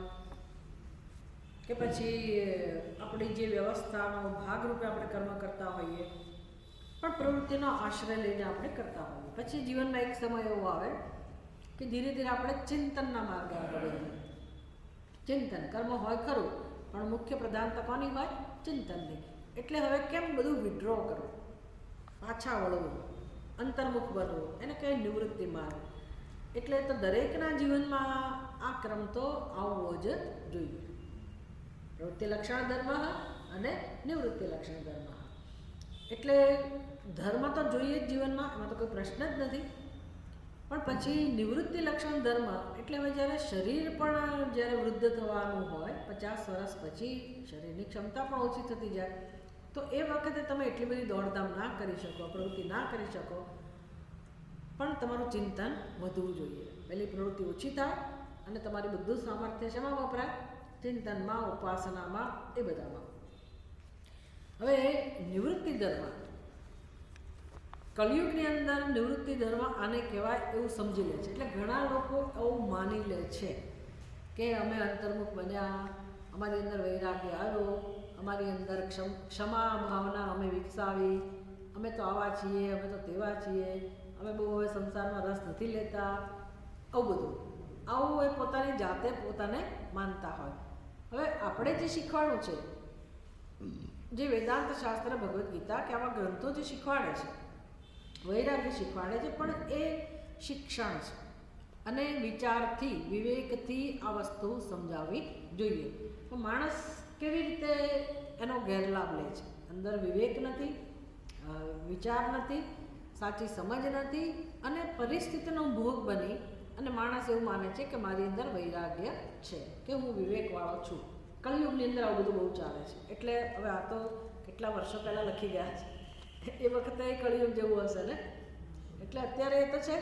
કે પછી આપણી જે વ્યવસ્થાનો ભાગરૂપે આપણે કર્મ કરતા હોઈએ, પણ પ્રવૃત્તિનો આશ્રય લઈને આપણે કરતા હોઈએ. પછી જીવનમાં એક સમય એવો આવે કે ધીરે ધીરે આપણે ચિંતનના માર્ગે આગળ વધીએ. ચિંતન કર્મ હોય ખરું, પણ મુખ્ય પ્રધાનતા કોની હોય? ચિંતનની. એટલે હવે કેમ બધું વિડ્રો કરવું, પાછા વળવું, અંતર્મુખ બનવું, એને કહે નિવૃત્તિ માર્ગ. એટલે તો દરેકના જીવનમાં આ ક્રમ તો આવવો જ જોઈએ. પ્રવૃત્તિ લક્ષણ ધર્મ અને નિવૃત્તિ લક્ષણ ધર્મ. એટલે ધર્મ તો જોઈએ જ જીવનમાં, એમાં તો કોઈ પ્રશ્ન જ નથી. પણ પછી નિવૃત્તિ લક્ષણ ધર્મ એટલે હવે જ્યારે શરીર પણ જ્યારે વૃદ્ધ થવાનું હોય, 50 વર્ષ પછી શરીરની ક્ષમતા પણ ઓછી થતી જાય, તો એ વખતે તમે એટલી બધી દોડધામ ના કરી શકો, પ્રવૃત્તિ ના કરી શકો, પણ તમારું ચિંતન વધવું જોઈએ. પહેલી પ્રવૃત્તિ ઓછી થાય અને તમારી બધું સામર્થ્ય શેમાં વપરાય? ચિંતનમાં, ઉપાસનામાં, એ બધામાં. હવે નિવૃત્તિ ધર્મ, કળિયુગની અંદર નિવૃત્તિ ધર્મ આને કહેવાય એવું સમજી લે છે. એટલે ઘણા લોકો એવું માની લે છે કે અમે અંતર્મુખ બન્યા, અમારી અંદર વૈરાગ્ય આવ્યો, અમારી અંદર ક્ષમા ભાવના અમે વિકસાવી, અમે તો આવા છીએ, અમે તો તેવા છીએ, અમે બહુ હવે સંસારમાં રસ નથી લેતા, આવું બધું. આવું એ પોતાની જાતે પોતાને માનતા હોય. હવે આપણે જે શીખવાડવું છે, જે વેદાંત શાસ્ત્ર, ભગવદ્ ગીતા કે આવા ગ્રંથો જે શીખવાડે છે, વૈરાગ્ય શીખવાડે છે, પણ એ શિક્ષણ છે અને વિચારથી, વિવેકથી આ વસ્તુ સમજાવવી જોઈએ. તો માણસ કેવી રીતે એનો ગેરલાભ લે છે? અંદર વિવેક નથી, વિચાર નથી, સાચી સમજ નથી અને પરિસ્થિતિનો ભોગ બની અને માણસ એવું માને છે કે મારી અંદર વૈરાગ્ય છે, કે હું વિવેકવાળો છું. કળિયુગની અંદર આવું બધું બહુ ચાલે છે. એટલે હવે આ તો કેટલા વર્ષો પહેલાં લખી ગયા છે, એ વખતે કળિયુગ જેવું હશે ને. એટલે અત્યારે એ તો છે,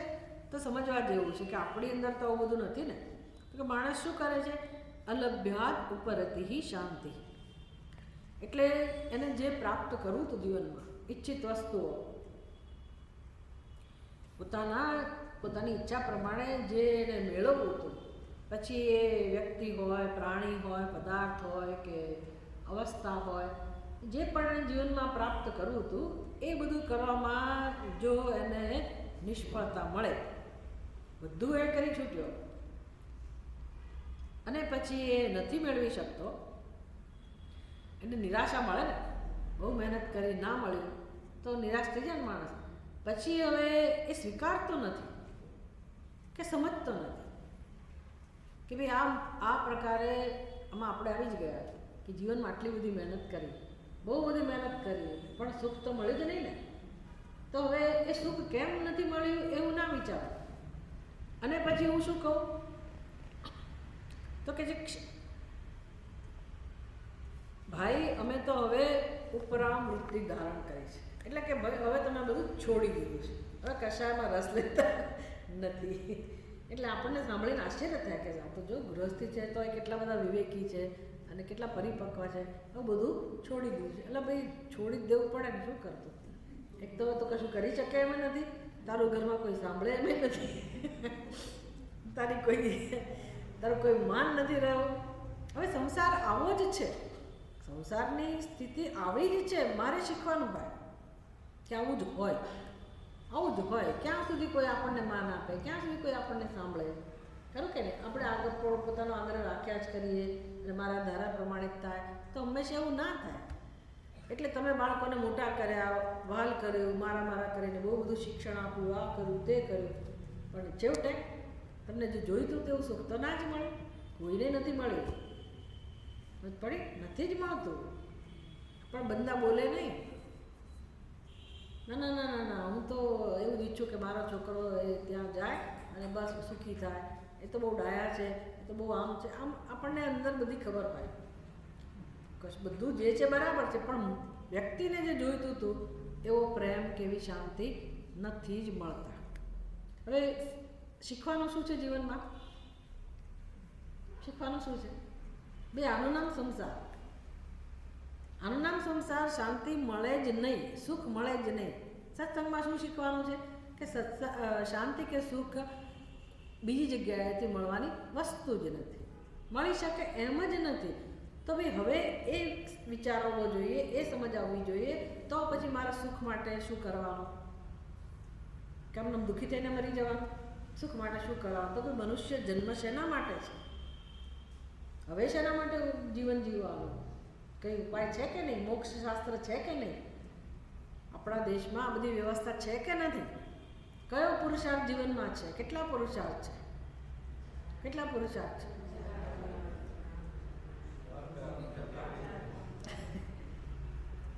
તો સમજવા જેવું છે કે આપણી અંદર તો આવું બધું નથી ને. કે માણસ શું કરે છે? અલભ્યાદ ઉપરતિ શાંતિ. એટલે એને જે પ્રાપ્ત કરવું હતું જીવનમાં, ઈચ્છિત વસ્તુઓ, પોતાની ઈચ્છા પ્રમાણે જે એને મેળવવું હતું, પછી એ વ્યક્તિ હોય, પ્રાણી હોય, પદાર્થ હોય કે અવસ્થા હોય, જે પણ જીવનમાં પ્રાપ્ત કરવું હતું, એ બધું કરવામાં જો એને નિષ્ફળતા મળે, બધું એ કરી છૂટ્યો અને પછી એ નથી મેળવી શકતો, એને નિરાશા મળે ને. બહુ મહેનત કરી, ના મળ્યું તો નિરાશ થઈ જાય ને માણસ. પછી હવે એ સ્વીકારતો નથી કે સમજતો નથી કે ભાઈ આ પ્રકારે આમાં આપણે આવી જ ગયા કે જીવનમાં આટલી બધી મહેનત કરી, બહુ બધી મહેનત કરી, પણ સુખ તો મળ્યું જ નહીં ને. તો હવે એ સુખ કેમ નથી મળ્યું એવું ના વિચાર. અને પછી હું શું કહું તો કે જે ભાઈ અમે તો હવે ઉપરામ વૃત્તિ ધારણ કરી છે, એટલે કે ભાઈ હવે તમે બધું છોડી દીધું છે, હવે કશાયમાં રસ લેતા નથી. એટલે આપણને સાંભળીને આશ્ચર્ય થાય કે આ તો જો ગૃહસ્થી છે તો એ કેટલા બધા વિવેકી છે અને કેટલા પરિપક્વ છે, એવું બધું છોડી દીધું છે. એટલે ભાઈ છોડી જ દેવું પડે ને, શું કરતું? એક તો કશું કરી શકે એમ નથી, તારું ઘરમાં કોઈ સાંભળે એમ નથી, તારું કોઈ માન નથી રહ્યું. હવે સંસાર આવો જ છે, સંસારની સ્થિતિ આવી જ છે. મારે શીખવાનું ભાઈ કે આવું જ હોય, આવું જ હોય. ક્યાં સુધી કોઈ આપણને માન આપે, ક્યાં સુધી કોઈ આપણને સાંભળે? ખરું કે નહીં? આપણે આગળ પોતાનો આગ્રહ રાખ્યા જ કરીએ અને મારા ધારા પ્રમાણિત થાય તો હંમેશા એવું ના થાય. એટલે તમે બાળકોને મોટા કર્યા, વહાલ કર્યું, મારા કરીને બહુ બધું શિક્ષણ આપ્યું, આ કર્યું, તે કર્યું, પણ છેવટે તમને જે જોઈતું તેવું સુખ તો ના જ મળે. કોઈને નથી મળ્યું, પડી નથી જ મળતું. પણ બંદા બોલે નહીં, ના ના ના ના ના, હું તો એવું જ ઈચ્છું કે મારો છોકરો એ ત્યાં જાય અને બસ સુખી થાય, એ તો બહુ ડાયા છે, એ તો બહુ આમ છે. આમ આપણને અંદર બધી ખબર હોય, બધું જે છે બરાબર છે, પણ વ્યક્તિને જે જોઈતું હતું એવો પ્રેમ કેવી શાંતિ નથી જ મળતા. હવે શીખવાનું શું છે જીવનમાં? શીખવાનું શું છે? બે, આનું નામ સંસાર. આનું નામ સંસાર. શાંતિ મળે જ નહીં, સુખ મળે જ નહીં. સત્સંગમાં શું શીખવાનું છે કે શાંતિ કે સુખ બીજી જગ્યાએથી મળવાની વસ્તુ જ નથી, મળી શકે એમ જ નથી. તો ભાઈ હવે એ વિચારવો જોઈએ, એ સમજ આવવી જોઈએ. તો પછી મારા સુખ માટે શું કરવાનું? કેમ દુઃખી થઈને મરી જવાનું? સુખ માટે શું કરવાનું? તો ભાઈ મનુષ્ય જન્મ શેના માટે છે? હવે શેના માટે જીવન જીવવાનું? કંઈ ઉપાય છે કે નહીં? મોક્ષ શાસ્ત્ર છે કે નહીં? આપણા દેશમાં આ બધી વ્યવસ્થા છે કે નથી? કયો પુરુષાર્થ જીવનમાં છે? કેટલા પુરુષાર્થ છે? કેટલા પુરુષાર્થ છે?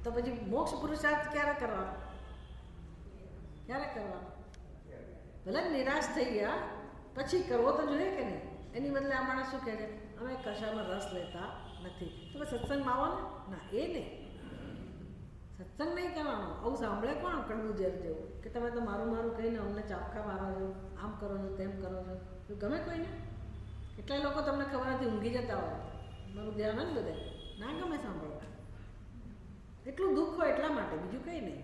તો પછી મોક્ષ પુરુષાર્થ ક્યારે કરવાનો? ક્યારે કરવાનો? ભલે નિરાશ થઈ ગયા પછી કરવો તો જોઈએ કે નહીં? એની બદલે આ માણસ શું કહે છે? અમે કશામાં રસ લેતા નથી. તો સત્સંગમાં આવો ને? ના, એ નહીં. સત્સંગ નહીં કરવાનો. આવું સાંભળે કોણ કડવું ઝેર જેવું કે તમે તો મારું મારું કહીને અમને ચાપખા મારો છો, આમ કરો છો, તેમ કરો છો, તો ગમે કોઈને? કેટલાય લોકો તમને ખબર નથી ઊંઘી જતા હોય, મારું ધ્યાન જ બધે ના ગમે સાંભળવા. એટલું દુઃખ હોય એટલા માટે, બીજું કંઈ નહીં.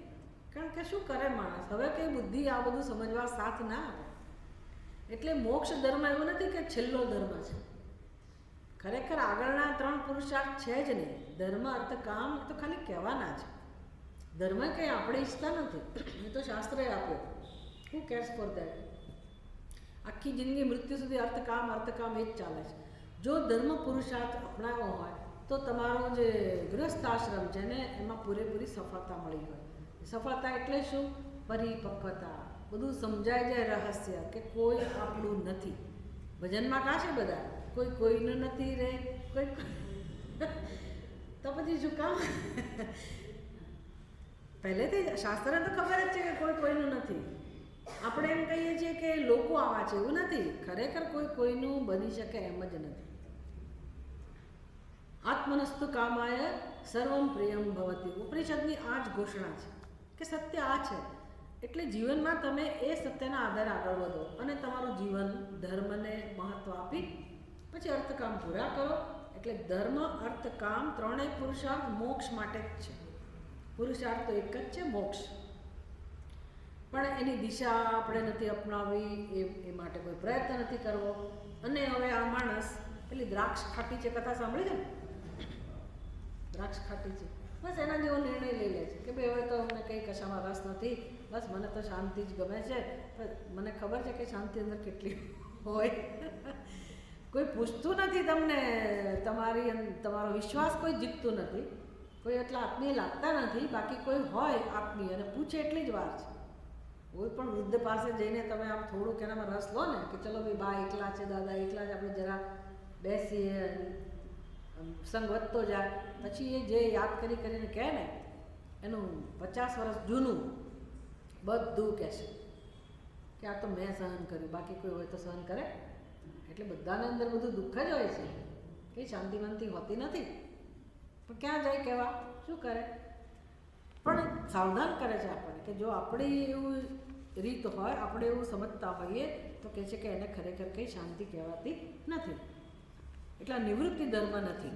કારણ કે શું કરે માણસ, હવે કંઈ બુદ્ધિ આ બધું સમજવા સાથ ના આવે. એટલે મોક્ષ ધર્મ એવું નથી કે છેલ્લો ધર્મ છે. ખરેખર આગળના 3 પુરુષાર્થ છે જ નહીં. ધર્મ, અર્થ, કામ એ તો ખાલી કહેવાના છે. ધર્મ કંઈ આપણે ઈચ્છતા નથી, એ તો શાસ્ત્રએ આપ્યો. હુ કેર્સ ફોર દેટ? આખી જિંદગી મૃત્યુ સુધી અર્થકામ એ જ ચાલે છે. જો ધર્મ પુરુષાર્થ અપનાવ્યો હોય તો તમારો જે ગૃહસ્થાશ્રમ છે ને એમાં પૂરેપૂરી સફળતા મળી હોય. સફળતા એટલે શું? પરિપક્વતા. બધું સમજાય જાય રહસ્ય કે કોઈ આપણું નથી. ભજનમાં કાશે બધા કોઈ કોઈનું નથી રે, કોઈ તો પછી શું કામ? પહેલેથી શાસ્ત્રને તો ખબર જ છે કે કોઈ કોઈનું નથી. આપણે એમ કહીએ છીએ કે લોકો આવા છે, એવું નથી. ખરેખર કોઈ કોઈનું બની શકે એમ જ નથી. આત્મનસ્તુ કામાય સર્વમ પ્રિયમ ભવતી. ઉપનિષદની આ જ ઘોષણા છે કે સત્ય આ છે. એટલે જીવનમાં તમે એ સત્યના આધારે આગળ વધો અને તમારું જીવન ધર્મને મહત્વ આપી પછી અર્થકામ પૂરા કરો. એટલે ધર્મ, અર્થ, કામ ત્રણેય પુરુષાર્થ મોક્ષ માટે જ છે. પુરુષાર્થ તો એક જ છે, મોક્ષ. પણ એની દિશા આપણે નથી અપનાવી, એ માટે કોઈ પ્રયત્ન નથી કરવો. અને હવે આ માણસ પેલી દ્રાક્ષ ખાટી છે કથા સાંભળી છે ને? દ્રાક્ષ ખાટી છે, બસ એના જેવો નિર્ણય લઈ લે છે કે ભાઈ હવે તો અમને કંઈ કશામાં રસ નથી, બસ મને તો શાંતિ જ ગમે છે. મને ખબર છે કે શાંતિ અંદર કેટલી હોય. કોઈ પૂછતું નથી તમને, તમારો વિશ્વાસ કોઈ જીતતું નથી, કોઈ એટલા આત્મીય લાગતા નથી. બાકી કોઈ હોય આત્મીય અને પૂછે એટલી જ વાર છે. કોઈ પણ વૃદ્ધ પાસે જઈને તમે આમ થોડુંક એનામાં રસ લો ને કે ચલો ભાઈ બા એકલા છે, દાદા એકલા છે, આપણે જરા બેસીએ, સંગ વધતો જાય. પછી એ જે યાદ કરીને કહે ને એનું 50 વર્ષ જૂનું બધું કહેશે કે આ તો મેં સહન કર્યું, બાકી કોઈ હોય તો સહન કરે? એટલે બધાને અંદર બધું દુઃખ જ હોય છે, કંઈ શાંતિવાંતિ હોતી નથી. પણ ક્યાં જાય કહેવા, શું કરે? પણ સાવધાન કરે છે આપણને કે જો આપણી એવું રીત હોય, આપણે એવું સમજતા હોઈએ તો કહે છે કે એને ખરેખર કંઈ શાંતિ કહેવાતી નથી. એટલે નિવૃત્તિ ધર્મ નથી.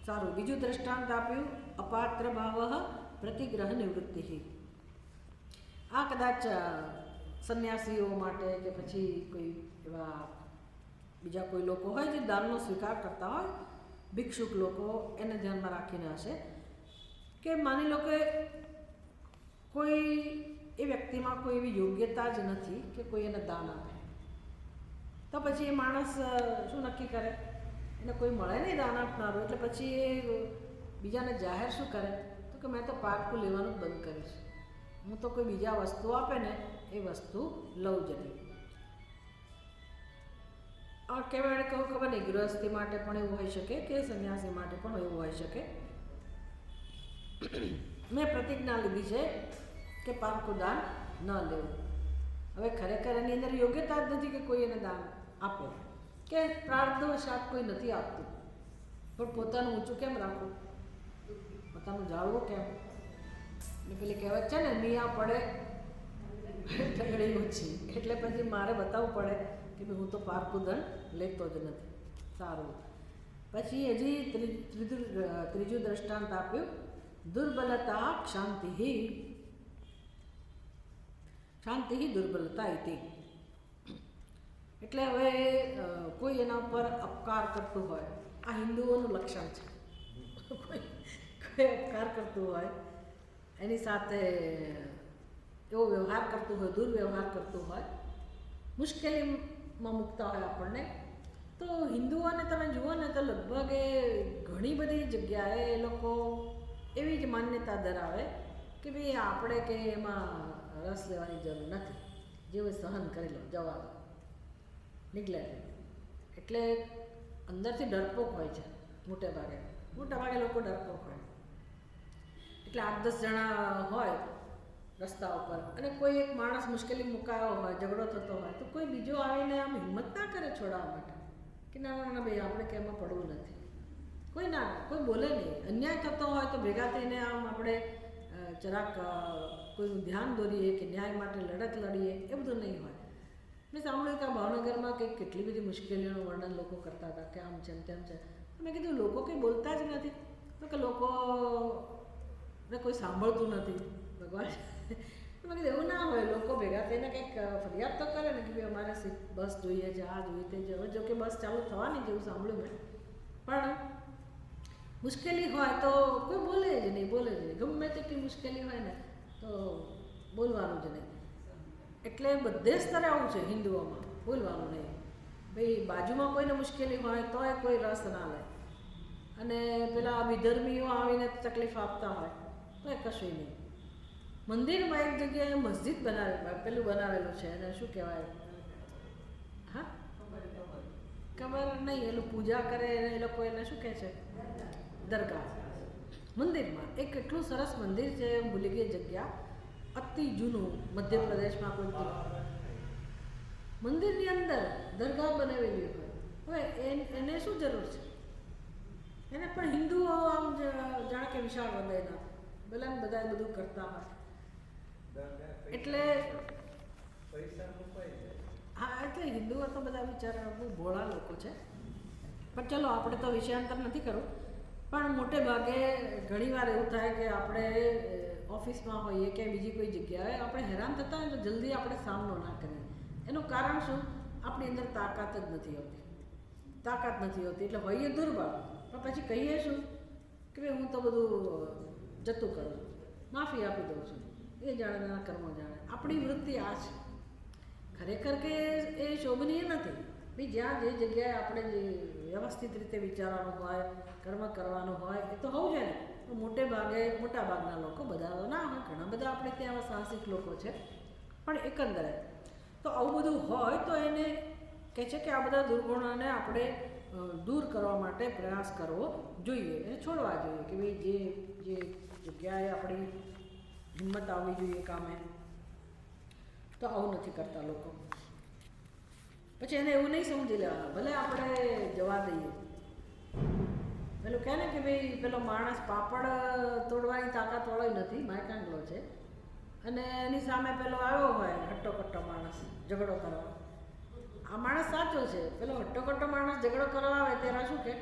સારું, બીજું દ્રષ્ટાંત આપ્યું, અપાત્ર ભાવ પ્રતિગ્રહ નિવૃત્તિ. આ કદાચ સંન્યાસીઓ માટે કે પછી કોઈ એવા બીજા કોઈ લોકો હોય જે દાનનો સ્વીકાર કરતા હોય, ભિક્ષુક લોકો, એને ધ્યાનમાં રાખીને હશે કે માની લો કે કોઈ એ વ્યક્તિમાં કોઈ એવી યોગ્યતા જ નથી કે કોઈ એને દાન આપે. તો પછી એ માણસ શું નક્કી કરે? એને કોઈ મળે નહીં દાન આપનારું, એટલે પછી એ બીજાને જાહેર શું કરે? તો કે મેં તો પારકું લેવાનું જ બંધ કર્યું છે, હું તો કોઈ બીજા વસ્તુ આપે ને એ વસ્તુ લઉં જ નહીં. આ કહેવાય કહું ખબર નહીં, ગૃહસ્થી માટે પણ એવું હોઈ શકે કે સંન્યાસી માટે પણ એવું હોઈ શકે. મેં પ્રતિજ્ઞા લીધી છે કે પારકું દાન ન લેવું. હવે ખરેખર એની અંદર યોગ્યતા જ નથી કે કોઈ એને દાન આપે, કે પ્રાર્થવશાત કોઈ નથી આપતું. પણ પોતાનું ઊંચું કેમ રાખવું, પોતાનું જાળવું કેમ? એટલે પેલી કહેવત છે ને, મિયા પડે ઠગડી ઓછી. એટલે પછી મારે બતાવવું પડે કે ભાઈ હું તો પારકું ધન લેતો જ નથી. સારું, પછી હજી ત્રીજું દ્રષ્ટાંત આપ્યું, દુર્બલતા શાંતિ. શાંતિ દુર્બલતા ઇતિ. એટલે હવે કોઈ એના ઉપર અપકાર કરતું હોય, આ હિન્દુઓનું લક્ષણ છે. કોઈ અપકાર કરતું હોય, એની સાથે એવો વ્યવહાર કરતું હોય, દુર્વ્યવહાર કરતું હોય, મુશ્કેલીમાં મૂકતા હોય આપણને, તો હિન્દુઓને તમે જુઓ ને તો લગભગ એ ઘણી બધી જગ્યાએ એ લોકો એવી જ માન્યતા ધરાવે કે ભાઈ આપણે કે એમાં રસ લેવાની જરૂર નથી, જેવું સહન કરી લો, જવા દો, નિગ્લેક્ટ. એટલે અંદરથી ડરપોક હોય છે મોટે ભાગે લોકો ડરપોક હોય. એટલે 8-10 જણા હોય રસ્તા ઉપર અને કોઈ એક માણસ મુશ્કેલી મુકાયો હોય, ઝઘડો થતો હોય, તો કોઈ બીજો આવીને આમ હિંમત ના કરે છોડાવવા માટે કે ના ના ના ભાઈ આપણે કે એમાં પડવું નથી. કોઈ બોલે નહીં. અન્યાય થતો હોય તો ભેગા થઈને આમ આપણે જરાક કોઈનું ધ્યાન દોરીએ કે ન્યાય માટે લડત લડીએ, એ બધું નહીં હોય. મેં સાંભળ્યું કે ભાવનગરમાં કંઈક કેટલી બધી મુશ્કેલીઓનું વર્ણન લોકો કરતા હતા કે આમ છે તેમ છે. મેં કીધું લોકો કંઈ બોલતા જ નથી. તો કે લોકોને કોઈ સાંભળતું નથી. ભગવાન મેં કીધું એવું ના હોય. લોકો ભેગા થઈને કંઈક ફરિયાદ તો કરે ને કે ભાઈ અમારે બસ જોઈએ છે, આ જોઈએ તે જોઈએ. જો કે બસ ચાલુ થવાની જેવું સાંભળ્યું મેં, પણ મુશ્કેલી હોય તો કોઈ બોલે જ નહીં. ગમે તેટલી મુશ્કેલી હોય ને તો બોલવાનું જ નહીં. એટલે બધે સ્તરે આવું છે હિન્દુઓમાં, બોલવાનું નહીં. ભાઈ બાજુમાં કોઈને મુશ્કેલી હોય તોય કોઈ રસ ના લે, અને પેલા વિધર્મીઓ આવીને તકલીફ આપતા હોય તો એ કશું નહીં. મંદિરમાં એક જગ્યાએ મસ્જિદ પેલું બનાવેલું છે, અને શું કહેવાય, હા ખબર નહીં, એનું પૂજા કરે એ લોકો, એને શું કહે છે, દરગાહ. મંદિરમાં એક એટલું સરસ મંદિર છે, ભૂલી ગઈ જગ્યા, અતિ જૂનું, મધ્યપ્રદેશમાં કોઈ મંદિરની અંદર દરગાહ બનાવેલી હોય. હવે એને શું જરૂર છે? એને પણ હિન્દુઓ આમ જાણે કે વિશાળ હૃદયના બધા બધું કરતા હોય. એટલે હા, એટલે હિન્દુઓ તો બધા બિચારા બહુ ભોળા લોકો છે. પણ ચલો, આપણે તો વિષયાંતર નથી કરવું. પણ મોટે ભાગે ઘણીવાર એવું થાય કે આપણે ઓફિસમાં હોઈએ કે બીજી કોઈ જગ્યાએ આપણે હેરાન થતા હોય તો જલ્દી આપણે સામનો ના કરીએ. એનું કારણ શું? આપણી અંદર તાકાત જ નથી હોતી. એટલે હોઈએ દુર્બળ, પણ પછી કહીએ શું કે ભાઈ હું તો બધું જતું કરું છું, માફી આપી દઉં છું, એ જાણે એના કર્મો જાણે. આપણી વૃત્તિ આ છે. ખરેખર કે એ શોભનીય નથી. ભાઈ જ્યાં જે જગ્યાએ આપણે જે વ્યવસ્થિત રીતે વિચારવાનું હોય, કર્મ કરવાનું હોય, એ તો હોવું જોઈએ ને. તો મોટા ભાગના લોકો, બધા ના હોય, ઘણા બધા આપણે ત્યાં સાહસિક લોકો છે, પણ એકંદરે તો આવું બધું હોય તો એને કહે છે કે આ બધા દુર્ગુણોને આપણે દૂર કરવા માટે પ્રયાસ કરવો જોઈએ, એને છોડવા જોઈએ. કે ભાઈ જે જગ્યાએ આપણી હિંમત આવવી જોઈએ કામે, તો આવું નથી કરતા લોકો. પછી એને એવું નહીં સમજી લેવાનું, ભલે આપણે જવા દઈએ. પેલું કહે ને કે ભાઈ પેલો માણસ પાપડ તોડવાની તાકાતવાળો નથી, માયકાંગલો છે, અને એની સામે પેલો આવ્યો હોય હટ્ટો-કટ્ટો માણસ ઝઘડો કરવા. આ માણસ સાચો છે. પેલો હટ્ટો-કટ્ટો માણસ ઝઘડો કરવા આવે ત્યારે શું કે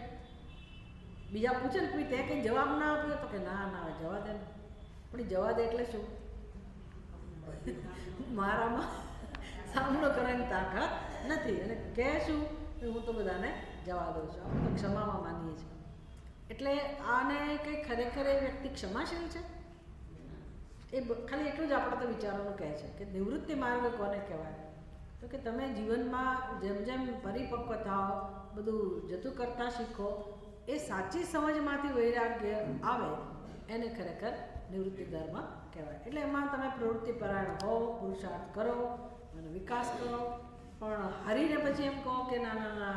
બીજા પૂછે ને તે કંઈ જવાબ ના આપ્યો તો કે ના જવા દે ને. પણ જવા દે એટલે શું? મારામાં સામનો કરવાની તાકાત નથી, અને કહે શું હું તો બધાને જવા દઉં છું. આપણે તો ક્ષમામાં માનીએ છીએ. એટલે આને કંઈ ખરેખર એ વ્યક્તિ ક્ષમાશીલ છે? એ ખાલી એટલું જ આપણે તો વિચારવાનું કહે છે કે નિવૃત્તિ માર્ગ કોને કહેવાય? તો કે તમે જીવનમાં જેમ જેમ પરિપક્વ થાઓ, બધું જતું કરતાં શીખો, એ સાચી સમજમાંથી વૈરાગ્ય આવે, એને ખરેખર નિવૃત્તિ ધર્મ કહેવાય. એટલે એમાં તમે પ્રવૃત્તિપરાયણ હો, પુરુષાર્થ કરો અને વિકાસ કરો, પણ હારીને પછી એમ કહો કે ના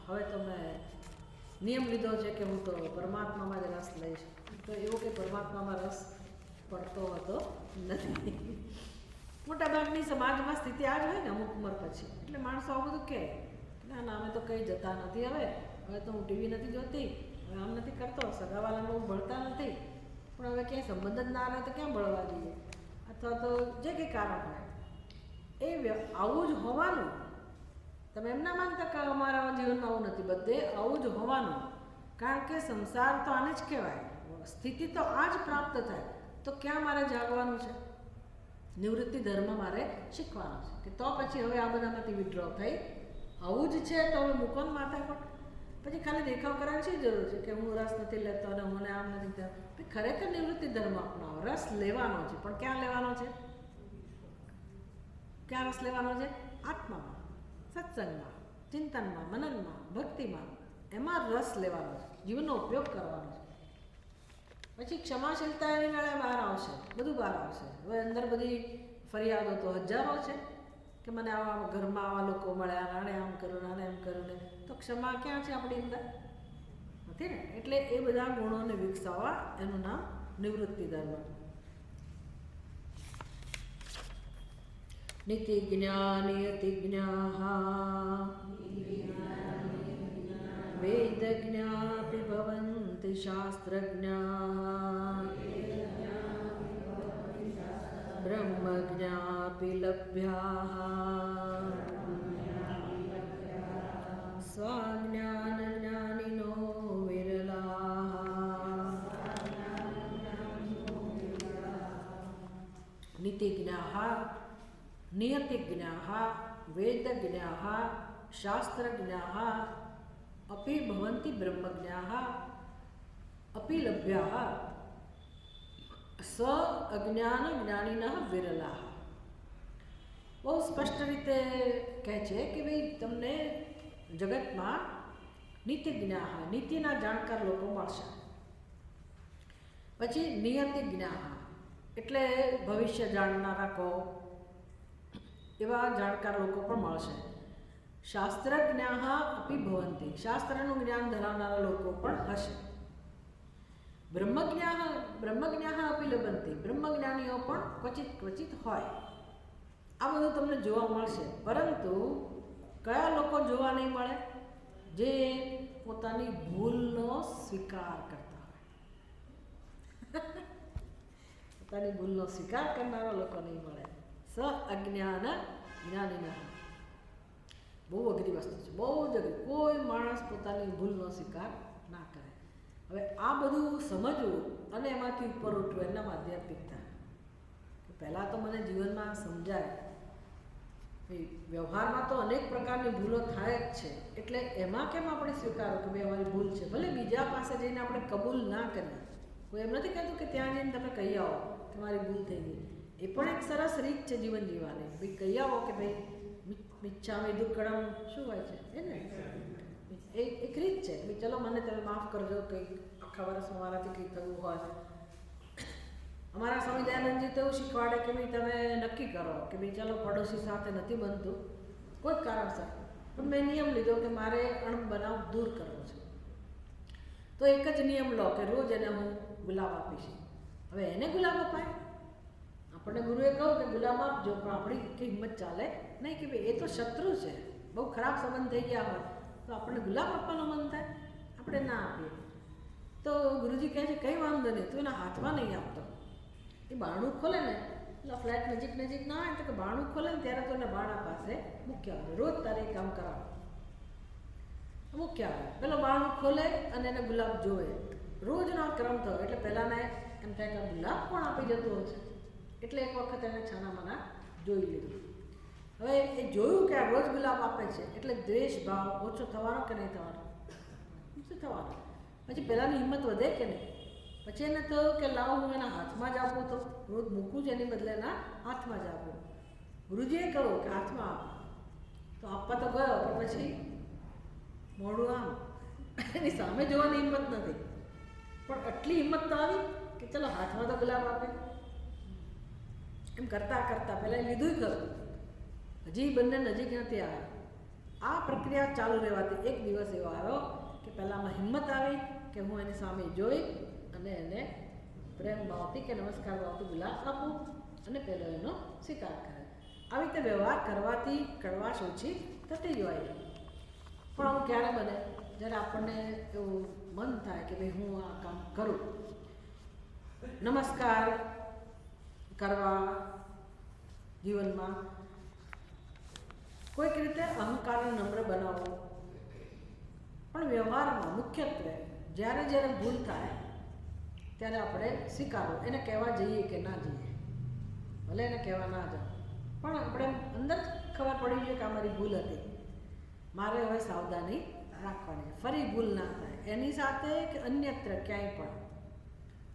હવે તો મેં નિયમ લીધો છે કે હું તો પરમાત્મામાં જ રસ લઈશ, તો એવો કે પરમાત્મામાં રસ પડતો હતો નથી. મોટાભાગની સમાજમાં સ્થિતિ આ જ હોય ને અમુક ઉંમર પછી. એટલે માણસો આવું બધું કહે, ના અમે તો કંઈ જતા નથી, હવે તો હું ટીવી નથી જોતી, હવે આમ નથી કરતો, સગાવાલાને બહુ ભળતા નથી, પણ હવે ક્યાંય સંબંધ જ ના રહે તો ક્યાં ભળવા જઈએ, અથવા તો જે કંઈ કારણ હોય એ આવું જ હોવાનું. તમે એમ ના માનતા કે અમારા જીવનમાં આવું નથી, બધે આવું જ હોવાનું. કારણ કે સંસાર તો આને જ કહેવાય, સ્થિતિ તો આ જ પ્રાપ્ત થાય. તો ક્યાં મારે જાગવાનું છે? નિવૃત્તિ ધર્મ મારે શીખવાનો છે કે તો પછી હવે આ બધામાંથી વિડ્રો થઈ આવું જ છે તો હવે મૂકો ને માથા પર. પછી ખાલી દેખાવ કરવાની શી જરૂર છે કે હું રસ નથી લેતો અને મને આમ નથી થતો? ખરેખર નિવૃત્તિ ધર્મ અપનાવો, રસ લેવાનો છે, પણ ક્યાં લેવાનો છે? ક્યાં રસ લેવાનો છે? આત્મામાં, સત્સંગમાં, ચિંતનમાં, મનનમાં, ભક્તિમાં, એમાં રસ લેવાનો છે, જીવનનો ઉપયોગ કરવાનો છે. પછી ક્ષમાશીલતા એની મેળે બહાર આવશે, બધું બહાર આવશે. હવે અંદર બધી ફરિયાદો તો હજારો છે કે મને આવા ઘરમાં આવા લોકો મળ્યા, આને આમ કર્યું, આને એમ કર્યું ને, તો ક્ષમા ક્યાં છે આપણી અંદર? નથી ને. એટલે એ બધા ગુણોને વિકસાવવા એનું નામ નિવૃત્તિ ધર્મ. નીતિ જ્ઞાનિયતિ જ્ઞાહ વેદજ્ઞાપि ભવન્તિ શાસ્ત્રજ્ઞાઃ બ્રહ્મજ્ઞાપि લભ્યાઃ સ્વાજ્ઞાનજ્ઞાનિનો વિરલાઃ નીતિજ્ઞાઃ નિયતિજ્ઞાઃ વેદજ્ઞાઃ શાસ્ત્રજ્ઞાઃ અપि ભવન્તિ બ્રહ્મજ્ઞાઃ અપि લભ્યાઃ સ્વ અજ્ઞાન જ્ઞાનિનઃ વિરલાઃ. બહુ સ્પષ્ટ રીતે કહે છે કે ભાઈ તમને જગતમાં નીતિજ્ઞાઃ નીતિના જાણકાર લોકો મળશે. પછી નિયતિજ્ઞાઃ એટલે ભવિષ્ય જાણનારા કહો એવા જાણકાર લોકો પણ મળશે. શાસ્ત્રજ્ઞાઃ અપि ભવન્તિ શાસ્ત્રનું જ્ઞાન ધરાવનારા લોકો પણ હશે. બ્રહ્મજ્ઞાઃ અપી લભન્તિ બ્રહ્મજ્ઞાનીઓ પણ ક્વચિત હોય. આ બધું તમને જોવા મળશે. પરંતુ કયા લોકો જોવા નહીં મળે? જે પોતાની ભૂલનો સ્વીકાર કરતા હોય. પોતાની ભૂલનો સ્વીકાર કરનારા લોકો નહીં મળે. સ અજ્ઞાન જ્ઞાનિનઃ. બહુ અઘરી વસ્તુ છે, બહુ જ અઘરી. કોઈ માણસ પોતાની ભૂલનો સ્વીકાર ના કરે. હવે આ બધું સમજવું અને એમાંથી ઉપર ઉઠવું એના આધ્યાત્મિકતા. પહેલાં તો મને જીવનમાં સમજાય વ્યવહારમાં તો અનેક પ્રકારની ભૂલો થાય જ છે, એટલે એમાં કેમ આપણે સ્વીકારો કે ભાઈ અમારી ભૂલ છે. ભલે બીજા પાસે જઈને આપણે કબૂલ ના કરીએ. કોઈ એમ નથી કહેતું કે ત્યાં જઈને તમે કહી આવો કે મારી ભૂલ થઈ ગઈ. એ પણ એક સરસ રીત છે જીવન જીવવાની. ભાઈ કહી આવો કે ભાઈ મિચ્છામિ દુક્કડમ શું હોય છે એ ને એક રીત છે. ભાઈ ચલો મને તમે માફ કરજો, કંઈક આખા વર્ષમાં મારાથી કંઈક થયું હોય. અમારા સ્વામી દયાનંદજી તો એવું શીખવાડે કે ભાઈ તમે નક્કી કરો કે ભાઈ ચાલો પડોશી સાથે નથી બનતું કોઈ જ કારણસર, પણ મેં નિયમ લીધો કે મારે અણબનાવ દૂર કરવો છે. તો એક જ નિયમ લો કે રોજ એને હું ગુલાબ આપીશ. હવે એને ગુલાબ અપાય? આપણને ગુરુએ કહ્યું કે ગુલાબ આપજો, પણ આપણી કે હિંમત ચાલે નહીં કે ભાઈ એ તો શત્રુ છે, બહુ ખરાબ સંબંધ થઈ ગયા હોય તો આપણને ગુલાબ આપવાનું મન થાય, આપણે ના આપીએ. તો ગુરુજી કહે છે કંઈ વાંધો નહીં, તું એના હાથમાં નહીં આપતો. એ બારણું ખોલે ને એટલે ફ્લેટ નજીક ના આવે એટલે કે બારણું ખોલે ને ત્યારે તો એને બારણા પાસે મૂક્યા આવે. રોજ તારે એ કામ કરાવો, મૂક્યા આવે. પેલો બારણું ખોલે અને એને ગુલાબ જોવે. રોજનો ક્રમ થયો એટલે પહેલાંને એમ થાય કે ગુલાબ કોણ આપી જતું હશે. એટલે એક વખત એને છાનામાના જોઈ લીધું. હવે એ જોયું કે આ રોજ ગુલાબ આપે છે એટલે દ્વેષ ભાવ ઓછો થવાનો કે નહીં થવાનો? ઓછો થવાનો. પછી પહેલાંની હિંમત વધે કે નહીં? પછી એને થયું કે લાવ હું એના હાથમાં જ આપું, તો રોજ મૂકું જ એની બદલે એના હાથમાં જ આપું. ગુરુજીએ કહ્યું કે હાથમાં આપ. તો આપવા તો ગયો પણ પછી મોઢું આમ એની સામે જોવાની હિંમત નથી. પણ આટલી હિંમત તો આવી કે ચલો હાથમાં તો ગુલાબ આપે. એમ કરતાં કરતાં પહેલાં લીધું ખરું, હજી બંને નજીક નથી આવ્યા. આ પ્રક્રિયા ચાલુ રહેવાથી એક દિવસ એવો આવ્યો કે પહેલાંમાં હિંમત આવી કે હું એની સામે જોઈ અને એને પ્રેમ ભાવથી કે નમસ્કાર ભાવથી ગુલાબ આપું અને પહેલો એનો સ્વીકાર કરે. આવી રીતે વ્યવહાર કરવાથી કડવાશ ઓછી થતી જ હોય. પણ આવું ક્યારે બને? જ્યારે આપણને એવું મન થાય કે ભાઈ હું આ કામ કરું. નમસ્કાર કરવા જીવનમાં કોઈક રીતે અહંકારને નમ્ર બનાવવો. પણ વ્યવહારમાં મુખ્યત્વે જ્યારે ભૂલ થાય ત્યારે આપણે સ્વીકારવું. એને કહેવા જઈએ કે ના જઈએ, ભલે એને કહેવા ના જાઓ, પણ આપણે અંદર ખબર પડી જોઈએ કે આ મારી ભૂલ હતી, મારે હવે સાવધાની રાખવાની, ફરી ભૂલ ના થાય એની સાથે કે અન્યત્ર ક્યાંય પણ.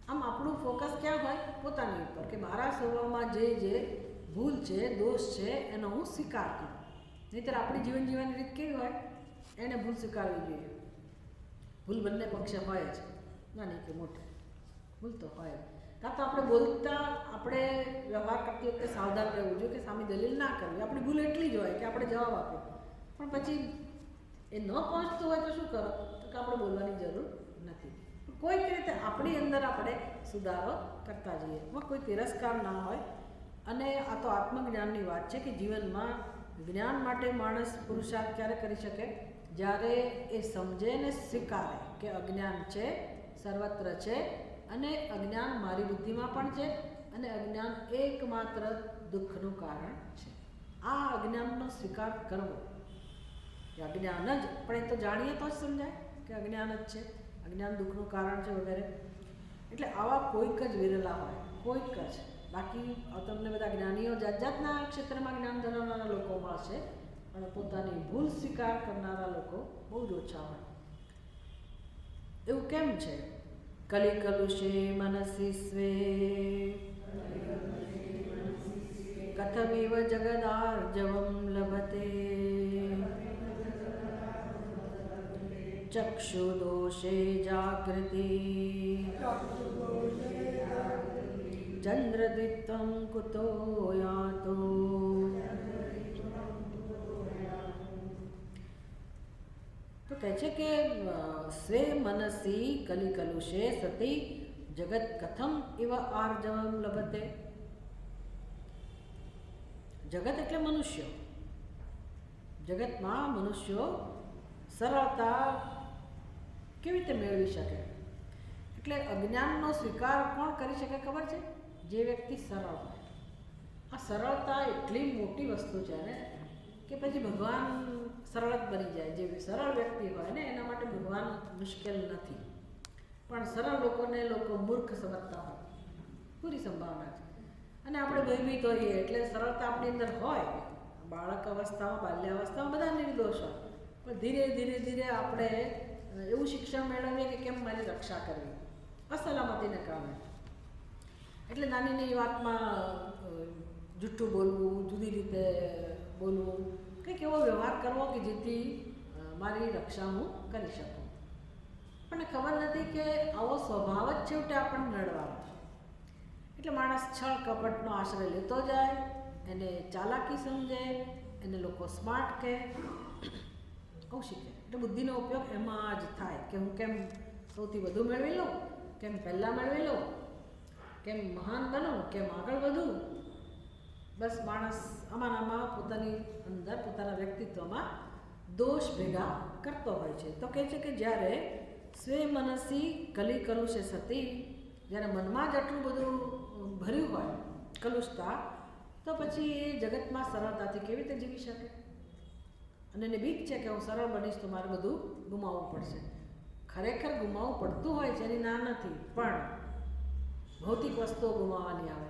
આમ આપણું ફોકસ ક્યાં હોય? પોતાની ઉપર, કે મારા સ્વભાવમાં જે ભૂલ છે, દોષ છે એનો હું સ્વીકાર કરું. નહીંતર આપણી જીવન જીવવાની રીત કેવી હોય? એને ભૂલ સ્વીકારવી જોઈએ. ભૂલ બંને પક્ષે હોય જ, નાની કે મોટી ભૂલ તો હોય. કાં તો આપણે બોલતા આપણે વ્યવહાર કરતી વખતે સાવધાન રહેવું જોઈએ કે સામે દલીલ ના કરવી. આપણી ભૂલ એટલી જ હોય કે આપણે જવાબ આપીએ, પણ પછી એ ન પહોંચતું હોય તો શું કરો? તો કે આપણે બોલવાની જરૂર નથી. કોઈક રીતે આપણી અંદર આપણે સુધારો કરતા જઈએ, એમાં કોઈ તિરસ્કાર ના હોય. અને આ તો આત્મજ્ઞાનની વાત છે કે જીવનમાં જ્ઞાન માટે માણસ પુરુષાર્થ ક્યારે કરી શકે? જ્યારે એ સમજે ને સ્વીકારે કે અજ્ઞાન છે, સર્વત્ર છે, અને અજ્ઞાન મારી બુદ્ધિમાં પણ છે, અને અજ્ઞાન એકમાત્ર દુઃખનું કારણ છે. આ અજ્ઞાનનો સ્વીકાર કરવો, કે અજ્ઞાન જ, પણ એ તો જાણીએ તો જ સમજાય કે અજ્ઞાન જ છે, અજ્ઞાન દુઃખનું કારણ છે વગેરે. એટલે આવા કોઈક જ વિરલા હોય, કોઈક જ. બાકી તમને બધા જ્ઞાનીઓ જાત જાતના ક્ષેત્રમાં જ્ઞાન ધરાવનારા લોકો મળશે, પણ પોતાની ભૂલ સ્વીકાર કરનારા લોકો બહુ જ ઓછા હોય. એવું કેમ છે? કલી કલુષે મનસી સ્વે કથમિવ જગદાર્જવમ લભતે ચક્ષુદોષે જાગૃતિ ચંદ્રદીપ્તં કુતો યાતો. તો કહે છે કે સ્વે મનસી કલી કલુષે સતી જગત કથમ ઇવ આર્જવમ લભતે. જગત એટલે મનુષ્યો. જગતમાં મનુષ્યો સરળતા કેવી રીતે મેળવી શકે? એટલે અજ્ઞાનનો સ્વીકાર કોણ કરી શકે ખબર છે? જે વ્યક્તિ સરળ હોય. આ સરળતા એટલી મોટી વસ્તુ છે ને કે પછી ભગવાન સરળ જ બની જાય. જે સરળ વ્યક્તિ હોય ને એના માટે ભગવાન મુશ્કેલ નથી, પણ સરળ લોકોને લોકો મૂર્ખ સમજતા હોય, પૂરી સંભાવના છે. અને આપણે ભયભીત હોઈએ એટલે સરળતા આપણી અંદર હોય. બાળક અવસ્થામાં, બાલ્યાવસ્થામાં બધા નિર્દોષ હોય, પણ ધીરે ધીરે ધીરે આપણે એવું શિક્ષણ મેળવીએ કે કેમ મારી રક્ષા કરવી અસલામતીને કારણે. એટલે નાની નાની વાતમાં જૂઠું બોલવું, જુદી રીતે બોલવું, કંઈક એવો વ્યવહાર કરવો કે જેથી મારી રક્ષા હું કરી શકું. પણ ખબર નથી કે આવો સ્વભાવ જ છેવટે આપણને નડવાનો. એટલે માણસ છળ કપટનો આશ્રય લેતો જાય, એને ચાલાકી સમજે, એને લોકો સ્માર્ટ કહે, આવું શીખે. એટલે બુદ્ધિનો ઉપયોગ એમાં જ થાય કે હું કેમ સૌથી વધુ મેળવી લઉં, કેમ પહેલાં મેળવી લઉં, કેમ મહાન બનું, કેમ આગળ વધું. બસ માણસ આમાં પોતાની અંદર, પોતાના વ્યક્તિત્વમાં દોષ ભેગા કરતો હોય છે. તો કહે છે કે જ્યારે સ્વે મનસી કલી કલુષે સતી, જ્યારે મનમાં જ આટલું બધું ભર્યું હોય કલુષતા, તો પછી એ જગતમાં સરળતાથી કેવી રીતે જીવી શકે? અને એને બીક છે કે હું સરળ બનીશ તો મારે બધું ગુમાવવું પડશે. ખરેખર ગુમાવવું પડતું હોય છે, એની ના નથી, પણ ભૌતિક વસ્તુઓ ગુમાવવાની આવે.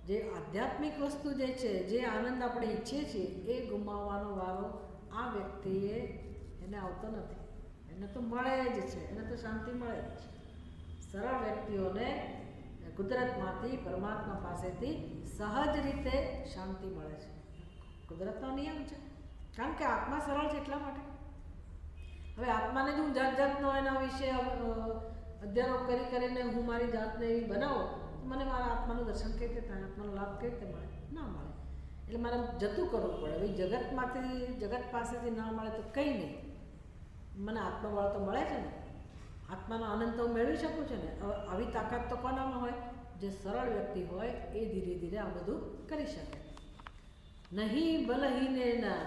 જે આધ્યાત્મિક વસ્તુ જે છે, જે આનંદ આપણે ઈચ્છીએ છીએ, એ ગુમાવવાનો વારો આ વ્યક્તિએ એને આવતો નથી. એને તો મળે જ છે, એને તો શાંતિ મળે જ છે. સરળ વ્યક્તિઓને કુદરતમાંથી, પરમાત્મા પાસેથી સહજ રીતે શાંતિ મળે છે. કુદરતનો નિયમ છે, કારણ કે આત્મા સરળ છે એટલા માટે. હવે આત્માને જ હું જાત જાતનો એના વિશે અધ્યયનો કરીને હું મારી જાતને એવી બનાવું, મને મારા આત્માનું દર્શન કેવી રીતે થાય, આત્માનો લાભ કેવી રીતે મળે? ના મળે. એટલે મારે જતું કરવું પડે. ભાઈ જગતમાંથી, જગત પાસેથી ના મળે તો કંઈ નહીં, મને આત્માવાળો તો મળે છે ને, આત્માનો આનંદ તો હું મેળવી શકું છું ને. હવે આવી તાકાત તો કોનામાં હોય? જે સરળ વ્યક્તિ હોય એ ધીરે ધીરે આ બધું કરી શકે. નહીં બલહીને ના,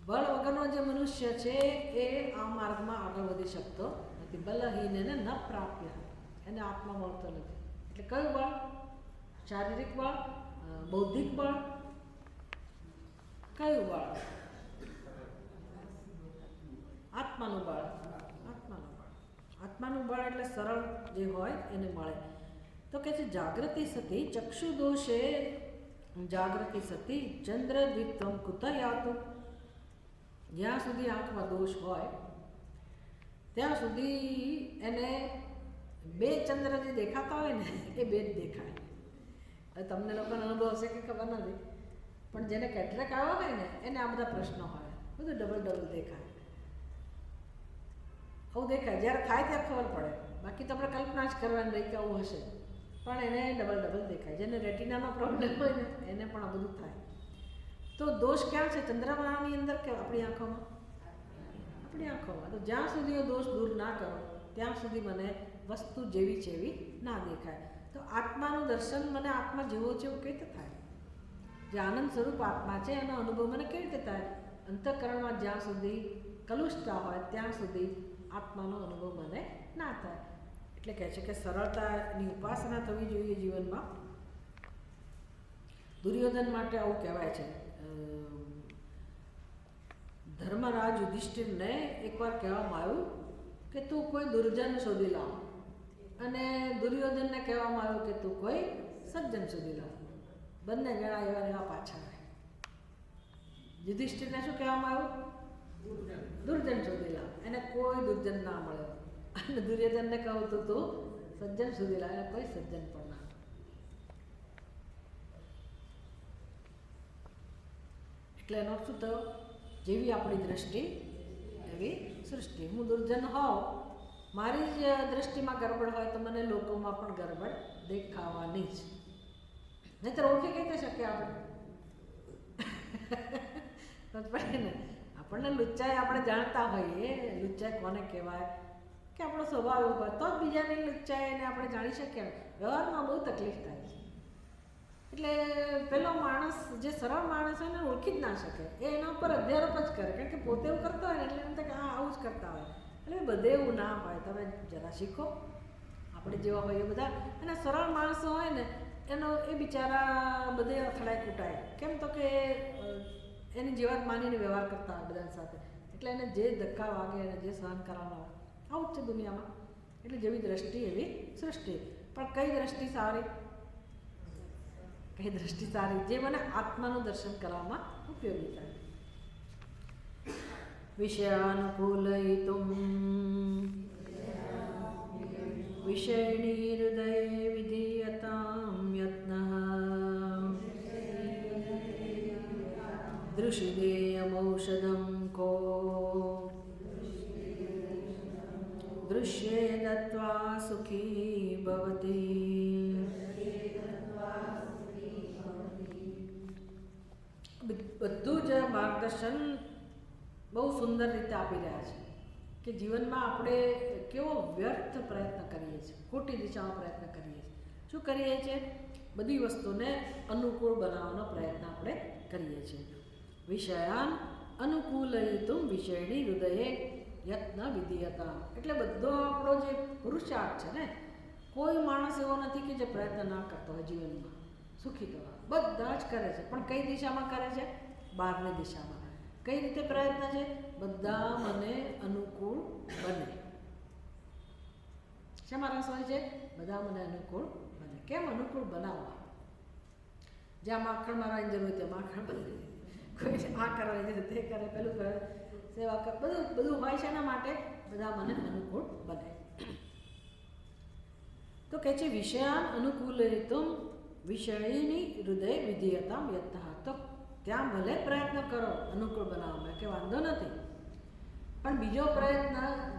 બળ વગરનો જે મનુષ્ય છે એ આ માર્ગમાં આગળ વધી શકતો નથી. બલહીને ન પ્રાપ્ય, એને આત્મા મળતો નથી. એટલે કયું બળ? શારીરિક બળ, બૌદ્ધિક બળ, કયું બળ? આત્માનું બળ. આત્માનું બળ એટલે સરળ જે હોય એને મળે. તો કે છે જાગૃતિ સતી ચક્ષુ દોષે જાગૃતિ સતી ચંદ્ર દ્વિત્વમ કુત યાતું. જ્યાં સુધી આંખમાં દોષ હોય ત્યાં સુધી એને બે ચંદ્ર જે દેખાતા હોય ને એ બે જ દેખાય. હવે તમને લોકોનો અનુભવ હશે કે ખબર નથી, પણ જેને કેટરેક આવ્યો હોય ને એને આ બધા પ્રશ્નો હોય, બધું ડબલ ડબલ દેખાય. આવું દેખાય, જ્યારે થાય ત્યારે ખબર પડે. બાકી તો આપણે કલ્પના જ કરવાની રહી કે આવું હશે, પણ એને ડબલ ડબલ દેખાય. જેને રેટિનાનો પ્રોબ્લેમ હોય ને એને પણ આ બધું થાય. તો દોષ ક્યાં છે? ચંદ્રમાની અંદર કે આપણી આંખોમાં? આપણી આંખોમાં. તો જ્યાં સુધી એ દોષ દૂર ના કરો ત્યાં સુધી મને વસ્તુ જેવી જેવી ના દેખાય. તો આત્માનું દર્શન મને આત્મા જેવો છે એવું કઈ રીતે થાય? જે આનંદ સ્વરૂપ આત્મા છે એનો અનુભવ મને કેવી રીતે થાય? અંતઃકરણમાં જ્યાં સુધી કલુષતા હોય ત્યાં સુધી આત્માનો અનુભવ મને ના થાય. એટલે કહે છે કે સરળતાની ઉપાસના થવી જોઈએ જીવનમાં. દુર્યોધન માટે આવું કહેવાય છે. ધર્મરાજ યુધિષ્ઠિરને એકવાર કહેવામાં આવ્યું કે તું કોઈ દુર્જન શોધી લાવ, અને દુર્યોધનને કહેવામાં આવ્યું કે તું કોઈ સજ્જન શોધી લાવ. બંને જણા એવા એવા પાછા રહે. યુધિષ્ઠિરને શું કહેવામાં આવ્યું? દુર્જન શોધી લાવ. એને કોઈ દુર્જન ના મળ્યો. અને દુર્યોધનને કહું તો તું સજ્જન શોધી લાવ, એને કોઈ સજ્જન પણ ના. એટલે એનો શું થયો? જેવી આપણી દ્રષ્ટિ એવી સૃષ્ટિ. હું દુર્જન હોઉં, મારી જ દ્રષ્ટિમાં ગરબડ હોય તો મને લોકોમાં પણ ગરબડ દેખાવાની જ. નહીંતર ઓળખી કઈ રીતે શકીએ આપણે? ને આપણને લુચ્ચાઈ આપણે જાણતા હોઈએ, લુચ્ચાઈ કોને કહેવાય કે આપણો સ્વભાવ એવો હોય તો જ બીજાની લુચ્ચાઈને આપણે જાણી શકીએ. વ્યવહારમાં બહુ તકલીફ થાય છે. એટલે પેલો માણસ જે સરળ માણસ હોય ને ઓળખી જ ના શકે. એ એના ઉપર અધ્યારોપ જ કરે, કારણ કે પોતે એવું કરતો હોય ને એટલે એમ થાય કે હા આવું જ કરતા હોય. એટલે બધે એવું ના હોય. તમે જરા શીખો. આપણે જેવા હોઈએ બધા. અને સરળ માણસો હોય ને એનો એ બિચારા બધે અથડાય કૂટાય. કેમ તો કે એની જેવા જ માનીને વ્યવહાર કરતા હોય બધા સાથે. એટલે એને જે ધક્કા વાગે એને જે સહન કરવાનો હોય આવું જ છે દુનિયામાં. એટલે જેવી દ્રષ્ટિ એવી સૃષ્ટિ. પણ કઈ દ્રષ્ટિ સારી? કઈ દ્રષ્ટિ સારી? જે મને આત્માનું દર્શન કરવામાં ઉપયોગી થાય. વિષયાનુકૂલયિતુમ વિષયણી હૃદયે વિધીયતામ યત્નઃ દૃષિદેયમૌષધં કો દૃશ્યે દત્વા સુખી ભવતિ. બધું જ માર્ગદર્શન બહુ સુંદર રીતે આપી રહ્યા છે કે જીવનમાં આપણે કેવો વ્યર્થ પ્રયત્ન કરીએ છીએ, ખોટી દિશામાં પ્રયત્ન કરીએ છીએ. શું કરીએ છીએ? બધી વસ્તુને અનુકૂળ બનાવવાનો પ્રયત્ન આપણે કરીએ છીએ. વિષયાન અનુકૂલયિતુમ વિષયણી હૃદયે યત્ન વિધીયતા. એટલે બધો આપણો જે પુરુષાર્થ છે ને, કોઈ માણસ એવો નથી કે જે પ્રયત્ન ના કરતો હોય જીવનમાં સુખી થવા. બધા જ કરે છે. પણ કઈ દિશામાં કરે છે? બહારની દિશામાં. કઈ રીતે પ્રયત્ન છે? બધા મને અનુકૂળ બને. શેમાં રસ હોય છે? બધા મને અનુકૂળ બને. કેમ અનુકૂળ બનાવવા? જ્યાં માખણ મારવાની જરૂર હોય ત્યાં માખણ બને. કોઈ આ કરવાની જરૂર તે કરે, પેલું કરે, સેવા કરે, બધું હોય છે. એના માટે બધા મને અનુકૂળ બને. તો કહે છે વિષયાન અનુકૂલયિતુમ વિષયની હૃદય વિધીયતામ યત્નઃ. તો ત્યાં ભલે પ્રયત્ન કરો અનુકૂળ બનાવવામાં, કે વાંધો નથી. પણ બીજો પ્રયત્ન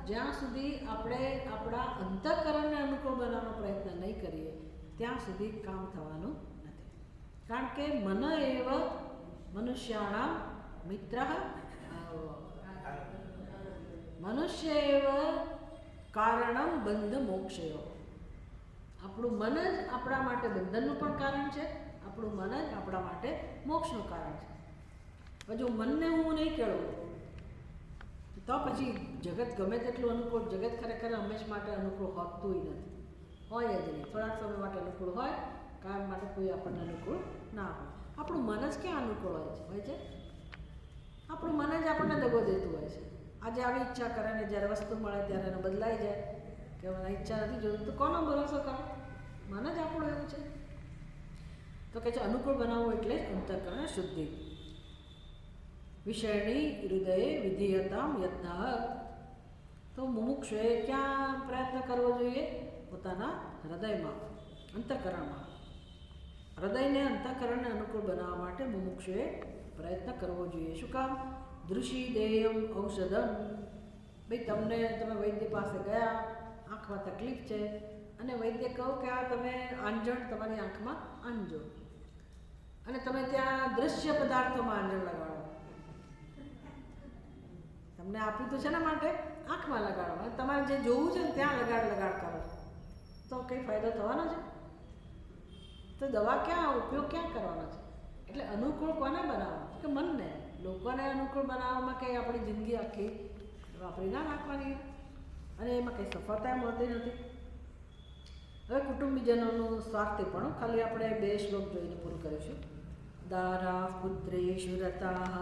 જ્યાં સુધી આપણે આપણા અંતઃકરણને અનુકૂળ બનાવવાનો પ્રયત્ન નહીં કરીએ ત્યાં સુધી કામ થવાનું નથી. કારણ કે મન એવ મનુષ્યાણામ મિત્ર, મનુષ્ય એવ કારણમ બંધ મોક્ષયો. આપણું મન જ આપણા માટે બંધનનું પણ કારણ છે. આપણું મન જ આપણા માટે મોક્ષનું કારણ છે. હજુ મનને હું નહીં કેળવું તો પછી જગત ગમે તેટલું અનુકૂળ, જગત ખરેખર હંમેશા માટે અનુકૂળ હોતું નથી, હોય જ નહીં. થોડાક સમય માટે અનુકૂળ હોય, કાયમ માટે કોઈ આપણને અનુકૂળ ના હોય. આપણું મન જ ક્યાં અનુકૂળ હોય છે? આપણું મન જ આપણને દગો દેતું હોય છે. આજે આવી ઈચ્છા કરે ને જ્યારે વસ્તુ મળે ત્યારે એને બદલાઈ જાય કે મને ઈચ્છા નથી જોતું, તો કોનો ભરોસો કરો? મન જ આપણું એવું છે. તો કે છે અનુકૂળ બનાવવું એટલે અંતઃકરણ શુદ્ધિ. વિષયણી હૃદયે વિધીયતામ યત્નઃ. તો મુમુક્ષુએ ક્યાં પ્રયત્ન કરવો જોઈએ? પોતાના હૃદયમાં, અંતઃકરણમાં. હૃદયને અંતઃકરણને અનુકૂળ બનાવવા માટે મુમુક્ષુએ પ્રયત્ન કરવો જોઈએ. શું કામ? દૃષિદેયમ ઔષધમ. ભાઈ તમે વૈદ્ય પાસે ગયા, આંખમાં તકલીફ છે, અને વૈદ્ય કહો કે આ તમે આંજણ તમારી આંખમાં આંજો, અને તમે ત્યાં દ્રશ્ય પદાર્થોમાં આંજણ લગાડો. તમને આપ્યું તો છે ને માટે આંખમાં લગાડો. તમારે જે જોવું છે ને ત્યાં લગાડ કરો તો કંઈ ફાયદો થવાનો છે? તો દવા ક્યાં, ઉપયોગ ક્યાં કરવાનો છે? એટલે અનુકૂળ કોને બનાવવા કે મનને. લોકોને અનુકૂળ બનાવવામાં કંઈ આપણી જિંદગી આખી વાપરી ના નાખવાની અને એમાં કંઈ સફળતા મળતી નથી. હવે કુટુંબીજનોનું સ્વાર્થીપણું ખાલી આપણે 2 શ્લોક જોઈને પૂરું કરીશું. દારા પુત્રેષુ રતાઃ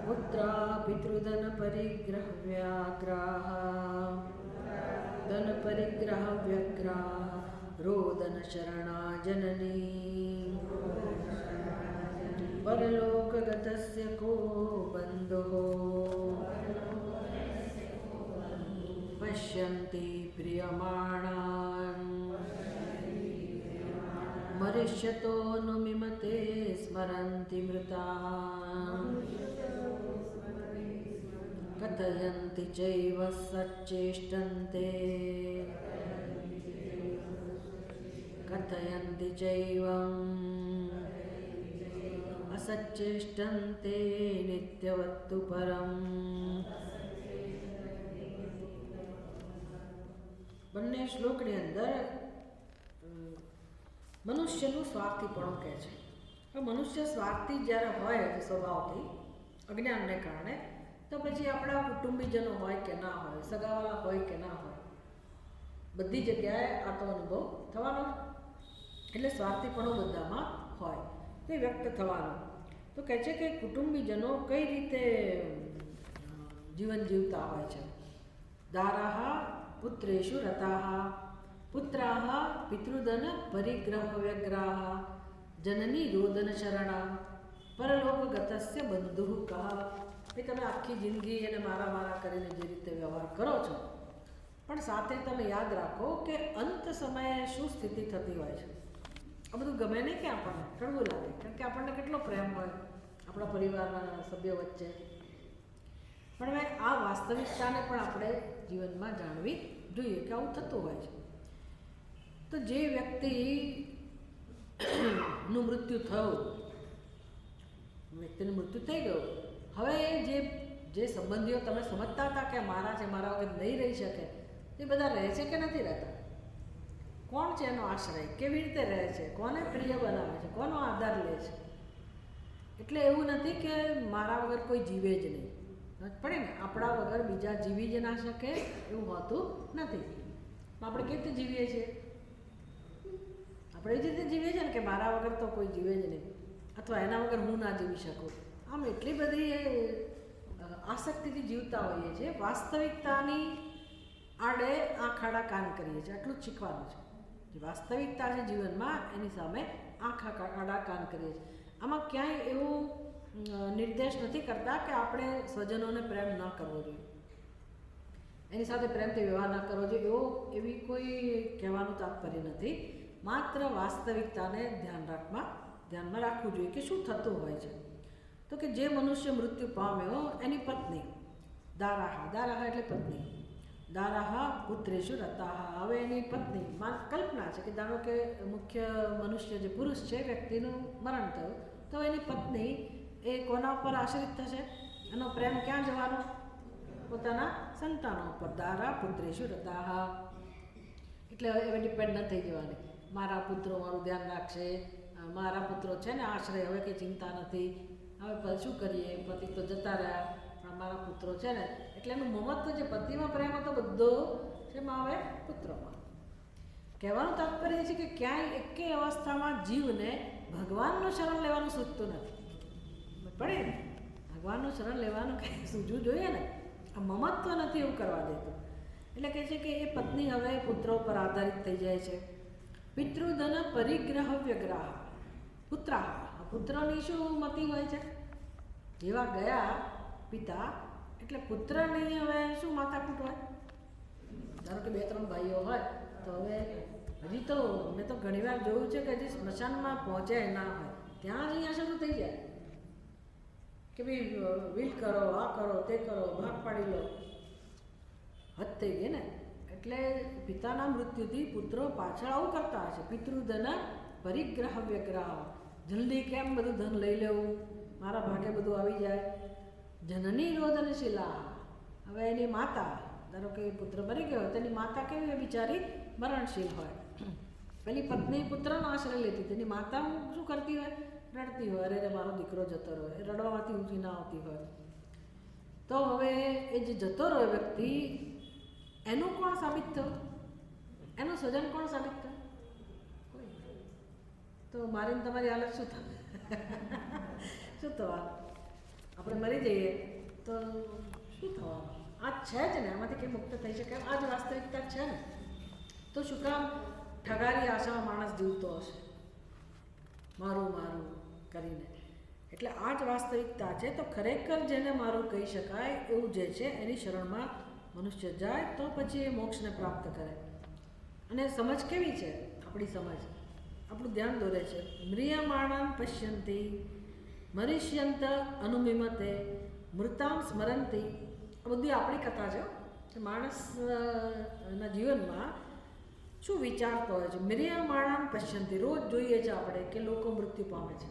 પુત્રા પિતૃધન પરિગ્રહ વ્યાગ્રાઃ ધન પરિગ્રહ વ્યગ્રાઃ રોદન શરણા જનની પરલોકગતસ્ય કો બંધો પશ્યન્તિ પ્રિયમાણાન મરિષ્યતો નો મિમતે સ્મરન્તિ મૃતાઃ કથયન્તિ ચૈવ સચ્ચેષ્ટન્તે કથયન્તિ ચૈવં અસચ્ચેષ્ટન્તે નિત્યવત્તુ પરમ. બંને શ્લોકની અંદર મનુષ્યનું સ્વાર્થીપણું કહે છે. મનુષ્ય સ્વાર્થી જ્યારે હોય સ્વભાવથી અજ્ઞાનને કારણે, તો પછી આપણા કુટુંબીજનો હોય કે ના હોય, સગાવાલા હોય કે ના હોય, બધી જગ્યાએ આ તો અનુભવ થવાનો. એટલે સ્વાર્થીપણું બધામાં હોય તે વ્યક્ત થવાનો. તો કહે છે કે કુટુંબીજનો કઈ રીતે જીવન જીવતા હોય છે. દારાહ પુત્રેષુ રતાઃ પુત્રાઃ પિતૃધન પરિગ્રહ વ્યગ્રાઃ જનની રોદન શરણા પરલોકગતસ્ય બંધુઃ કઃ. એ તમે આખી જિંદગી એને મારા કરીને જે રીતે વ્યવહાર કરો છો, પણ સાથે તમે યાદ રાખો કે અંત સમયે શું સ્થિતિ થતી હોય છે. આ બધું ગમે નહીં કે આપણને કડવું લાગે, કારણ કે આપણને કેટલો પ્રેમ હોય આપણા પરિવારના સભ્યો વચ્ચે. પણ હવે આ વાસ્તવિકતાને પણ આપણે જીવનમાં જાણવી જોઈએ કે આવું થતું હોય છે. તો જે વ્યક્તિનું મૃત્યુ થયું, વ્યક્તિનું મૃત્યુ થઈ ગયું, હવે જે સંબંધીઓ તમે સમજતા હતા કે મારા છે, મારા વગર નહીં રહી શકે, એ બધા રહે છે કે નથી રહેતા? કોણ છે એનો આશ્રય? કેવી રીતે રહે છે? કોને પ્રિય બનાવે છે? કોનો આધાર લે છે? એટલે એવું નથી કે મારા વગર કોઈ જીવે જ નહીં. પડે ને, આપણા વગર બીજા જીવી જ ના શકે એવું હોતું નથી. આપણે કેવી રીતે જીવીએ છીએ? આપણે એ જ રીતે જીવીએ છીએ ને કે મારા વગર તો કોઈ જીવે જ નહીં, અથવા એના વગર હું ના જીવી શકું. આમ એટલી બધી આસક્તિથી જીવતા હોઈએ છીએ. વાસ્તવિકતાની આડે આંખ આડા કાન કરીએ છીએ. આટલું જ શીખવાનું છે. જે વાસ્તવિકતા છે જીવનમાં, એની સામે આંખ આડા કાન કરીએ છીએ. આમાં ક્યાંય એવું નિર્દેશ નથી કરતા કે આપણે સ્વજનોને પ્રેમ ન કરવો જોઈએ, એની સાથે પ્રેમથી વ્યવહાર ન કરવો જોઈએ, એવી કોઈ કહેવાનું તાત્પર્ય નથી. માત્ર વાસ્તવિકતાને ધ્યાનમાં રાખવું જોઈએ કે શું થતું હોય છે. તો કે જે મનુષ્ય મૃત્યુ પામ્યો એની પત્ની દારાહ એટલે પત્ની, દારાહ પુત્રેષુ રતાઃ. હવે એની પત્ની કલ્પના છે કે ધારો કે મુખ્ય મનુષ્ય જે પુરુષ છે, વ્યક્તિનું મરણ થયું, તો એની પત્ની એ કોના ઉપર આશ્રિત થશે? એનો પ્રેમ ક્યાં જવાનો? પોતાના સંતાનો ઉપર. દારા પુત્રેષુ રતાઃ એટલે હવે ડિપેન્ડ ન થઈ જવાની. મારા પુત્રો મારું ધ્યાન રાખશે, મારા પુત્રો છે ને આશ્રય, હવે કંઈ ચિંતા નથી, હવે શું કરીએ, પતિ તો જતા રહ્યા, પણ મારા પુત્રો છે ને, એટલે એનું મમત્વ જે પતિમાં પ્રેમ હતો બધો શેમાં આવે? પુત્રોમાં. કહેવાનું તાત્પર્ય છે કે ક્યાંય એકેય અવસ્થામાં જીવને ભગવાનનું શરણ લેવાનું સૂચતું નથી. પડે ને, ભગવાનનું શરણ લેવાનું કંઈ સૂઝવું જોઈએ ને. આ મમત્વ નથી એવું કરવા દેતું. એટલે કહે છે કે એ પત્ની હવે પુત્રો પર આધારિત થઈ જાય છે. પિતૃધન પરિગ્રહ વ્યગ્રાહ પુત્રાહ. પુત્રની શું મતિ હોય છે? જેવા ગયા પિતા એટલે પુત્રની હવે શું માથાકૂટ હોય? ધારો કે 2-3 ભાઈઓ હોય, તો હવે હજી તો મેં તો ઘણીવાર જોયું છે કે હજી સ્મશાનમાં પહોંચે ના હોય ત્યાં જ અહીંયા શરૂ થઈ જાય કે ભાઈ વિલ કરો, આ કરો, તે કરો, ભાગ પાડી લો. હદ થઈ ગઈ ને. એટલે પિતાના મૃત્યુથી પુત્રો પાછળ આવું કરતા હશે. પિતૃધન પરિગ્રહ વ્યગ્રાહ. જલ્દી કેમ બધું ધન લઈ લેવું, મારા ભાગે બધું આવી જાય. જનની રોદનશીલા. હવે એની માતા, ધારો કે પુત્ર મરી ગયો, તેની માતા કેવી હોય? બિચારી મરણશીલ હોય. પેલી પત્ની પુત્રનો આશ્રય લેતી હતી, એની માતા શું કરતી હોય, રડતી હોય, અરે મારો દીકરો જતો રહ્યો, એ રડવામાંથી ઊંચી ના આવતી હોય. તો હવે એ જે જતો રહ્યો વ્યક્તિ, એનું કોણ સાબિત થયું, એનું સ્વજન કોણ સાબિત થયું? તો મારીને તમારી હાલત શું થાય? શું થવાનું? આપણે મરી જઈએ તો શું થવાનું? આ છે જ ને, આમાંથી કંઈ મુક્ત થઈ શકે? આ જ વાસ્તવિકતા છે ને. તો શું કામ ઠગારી આશામાં માણસ જીવતો હશે, મારું મારું કરીને? એટલે આ જ વાસ્તવિકતા છે. તો ખરેખર જેને મારું કહી શકાય એવું જે છે એની શરણમાં મનુષ્ય જાય તો પછી એ મોક્ષને પ્રાપ્ત કરે. અને સમજ કેવી છે? આપણી સમજ આપણું ધ્યાન દોરે છે. મ્રિયમાણાન પશ્યંતી મરિષ્યંત અનુમિમતે મૃતામ સ્મરંતી. આ બધી આપણી કથા છે કે માણસના જીવનમાં શું વિચારતો હોય છે. મ્રિયમાણાન પશ્યંતી, રોજ જોઈએ છે આપણે કે લોકો મૃત્યુ પામે છે,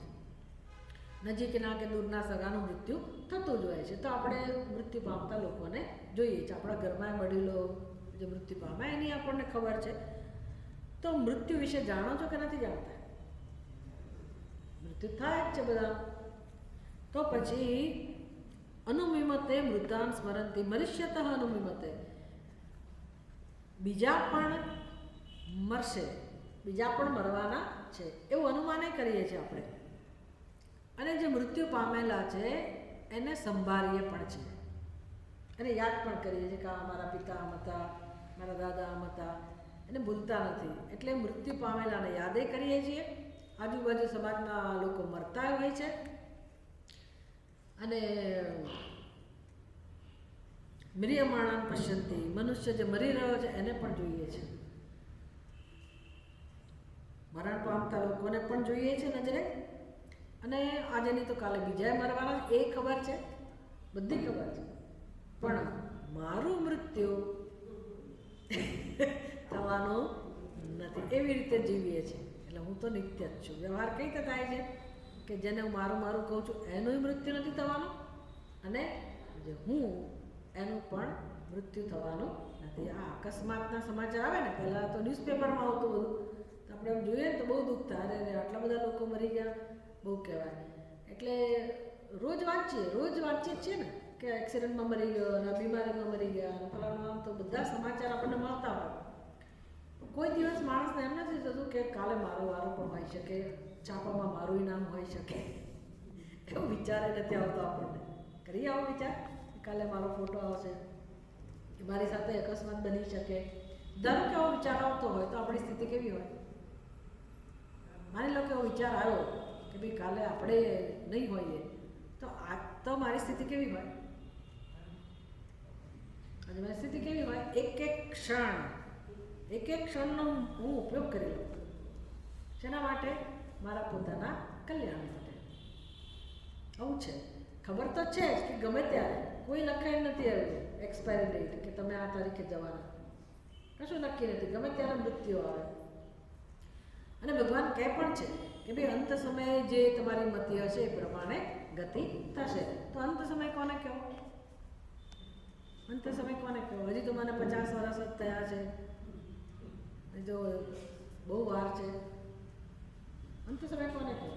નજીકના કે દૂરના સગાનું મૃત્યુ થતું જ હોય છે. તો આપણે મૃત્યુ પામતા લોકોને જોઈએ છે. આપણા ઘરમાં વડીલો જે મૃત્યુ પામે એની આપણને ખબર છે. તો મૃત્યુ વિશે જાણો છો કે નથી જાણતા? મૃત્યુ થાય જ છે બધા. તો પછી અનુમિમતે મૃતાન સ્મરંતી મનુષ્યતઃ અનુમિમતે, બીજા પણ મરશે, બીજા પણ મરવાના છે એવું અનુમાને કરીએ છીએ આપણે. અને જે મૃત્યુ પામેલા છે એને સંભાળીએ પણ છે, એને યાદ પણ કરીએ છીએ કે મારા પિતા આમ હતા, મારા દાદા આમ હતા, એને ભૂલતા નથી. એટલે મૃત્યુ પામેલાને યાદે કરીએ છીએ. આજુબાજુ સમાજના લોકો મરતા હોય છે અને મ્રિયમાણાન પશ્યંતી, મનુષ્ય જે મરી રહ્યો છે એને પણ જોઈએ છે. મરણ પામતા લોકોને પણ જોઈએ છે નજરે. અને આજે નહીં તો કાલે બીજા મરવાના, એ ખબર છે, બધી ખબર છે. પણ મારું મૃત્યુ થવાનું નથી, એવી રીતે જીવીએ છીએ. એટલે હું તો નિત્ય જ છું. વ્યવહાર કઈ રીતે થાય છે કે જેને હું મારું મારું કહું છું એનું મૃત્યુ નથી થવાનું, અને જે હું એનું પણ મૃત્યુ થવાનું નથી. આ અકસ્માતના સમાચાર આવે ને, પહેલાં તો ન્યૂઝપેપરમાં આવતું બધું, તો આપણે એમ જોઈએ ને તો બહુ દુઃખ થાય. અરે આટલા બધા લોકો મરી ગયા, બહુ કહેવાય. એટલે રોજ વાંચીએ છીએ ને કે એક્સિડન્ટમાં મરી ગયો, અને બીમારીમાં મરી ગયા, અને ફલાણું આમ. તો બધા સમાચાર આપણને મળતા હોય. કોઈ દિવસ માણસને એમ નથી થતું કે કાલે મારો વારો પણ હોઈ શકે, છાપામાં મારું નામ હોઈ શકે. એવો વિચાર નથી આવતો આપણને. કરીએ આવો વિચાર? કાલે મારો ફોટો આવશે, કે મારી સાથે અકસ્માત બની શકે. ધારો કે આવો વિચાર આવતો હોય તો આપણી સ્થિતિ કેવી હોય? માની લો કે એવો વિચાર આવ્યો કે ભાઈ કાલે આપણે નહીં હોઈએ, તો મારી સ્થિતિ કેવી હોય? અને મારી સ્થિતિ કેવી હોય? એક એક ક્ષણનો હું ઉપયોગ કરી લઉં. શેના માટે? મારા પોતાના કલ્યાણ માટે. આવું છે. ખબર તો છે જ કે ગમે ત્યારે કોઈ લખાઈ નથી આવ્યું એક્સપાયરી ડેટ કે તમે આ તારીખે જવાના, કશું નક્કી નથી, ગમે ત્યારે મૃત્યુ આવે. અને ભગવાન કહે પણ છે કે ભાઈ અંત સમયે જે તમારી મતિ હશે એ પ્રમાણે ગતિ થશે. તો અંત સમય કોને કહો? અંત સમય કોને કહો? હજી તો મને 50 વર્ષ જ થયા છે, જો બહુ વાર છે. અંત સમય કોને કહો?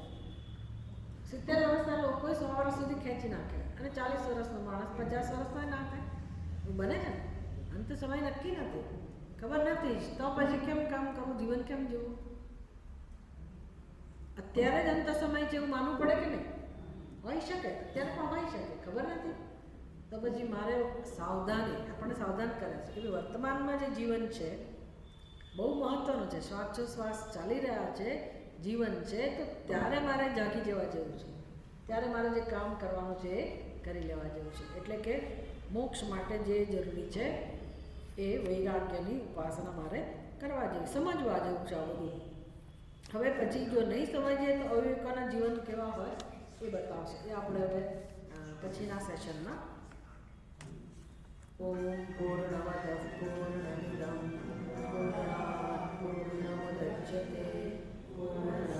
70 વર્ષના લોકો 100 વર્ષ સુધી ખેંચી નાખે, અને 40 વર્ષનો માણસ 50 વર્ષનો ના થાય. એવું બને છે. અંત સમય નક્કી નથી, ખબર નથી. તો પછી કેમ કામ કરવું, જીવન કેમ જીવવું? અત્યારે જ અંત સમય છે એવું માનવું પડે કે નહીં? હોઈ શકે, અત્યારે પણ હોઈ શકે, ખબર નથી. તો પછી મારે સાવધાની, આપણને સાવધાન કરે છે કે વર્તમાનમાં જે જીવન છે બહુ મહત્વનું છે. શ્વાસોશ્વાસ ચાલી રહ્યા છે, જીવન છે, તો ત્યારે મારે જાગી જવા જેવું છે. ત્યારે મારે જે કામ કરવાનું છે એ કરી લેવા જેવું છે. એટલે કે મોક્ષ માટે જે જરૂરી છે એ વૈરાગ્યની ઉપાસના મારે કરવા જેવી, સમજવા જેવું છે આ બધું. હવે પછી જો નહીં સમજીએ તો અવિવેકોના જીવન કેવા હોય એ બતાવશે. એ આપણે હવે પછીના સેશનમાં. ઓમ પૂર્ણમદ પૂર્ણમિદં પૂર્ણાત પૂર્ણમુદચ્યતે પૂર્ણસ્ય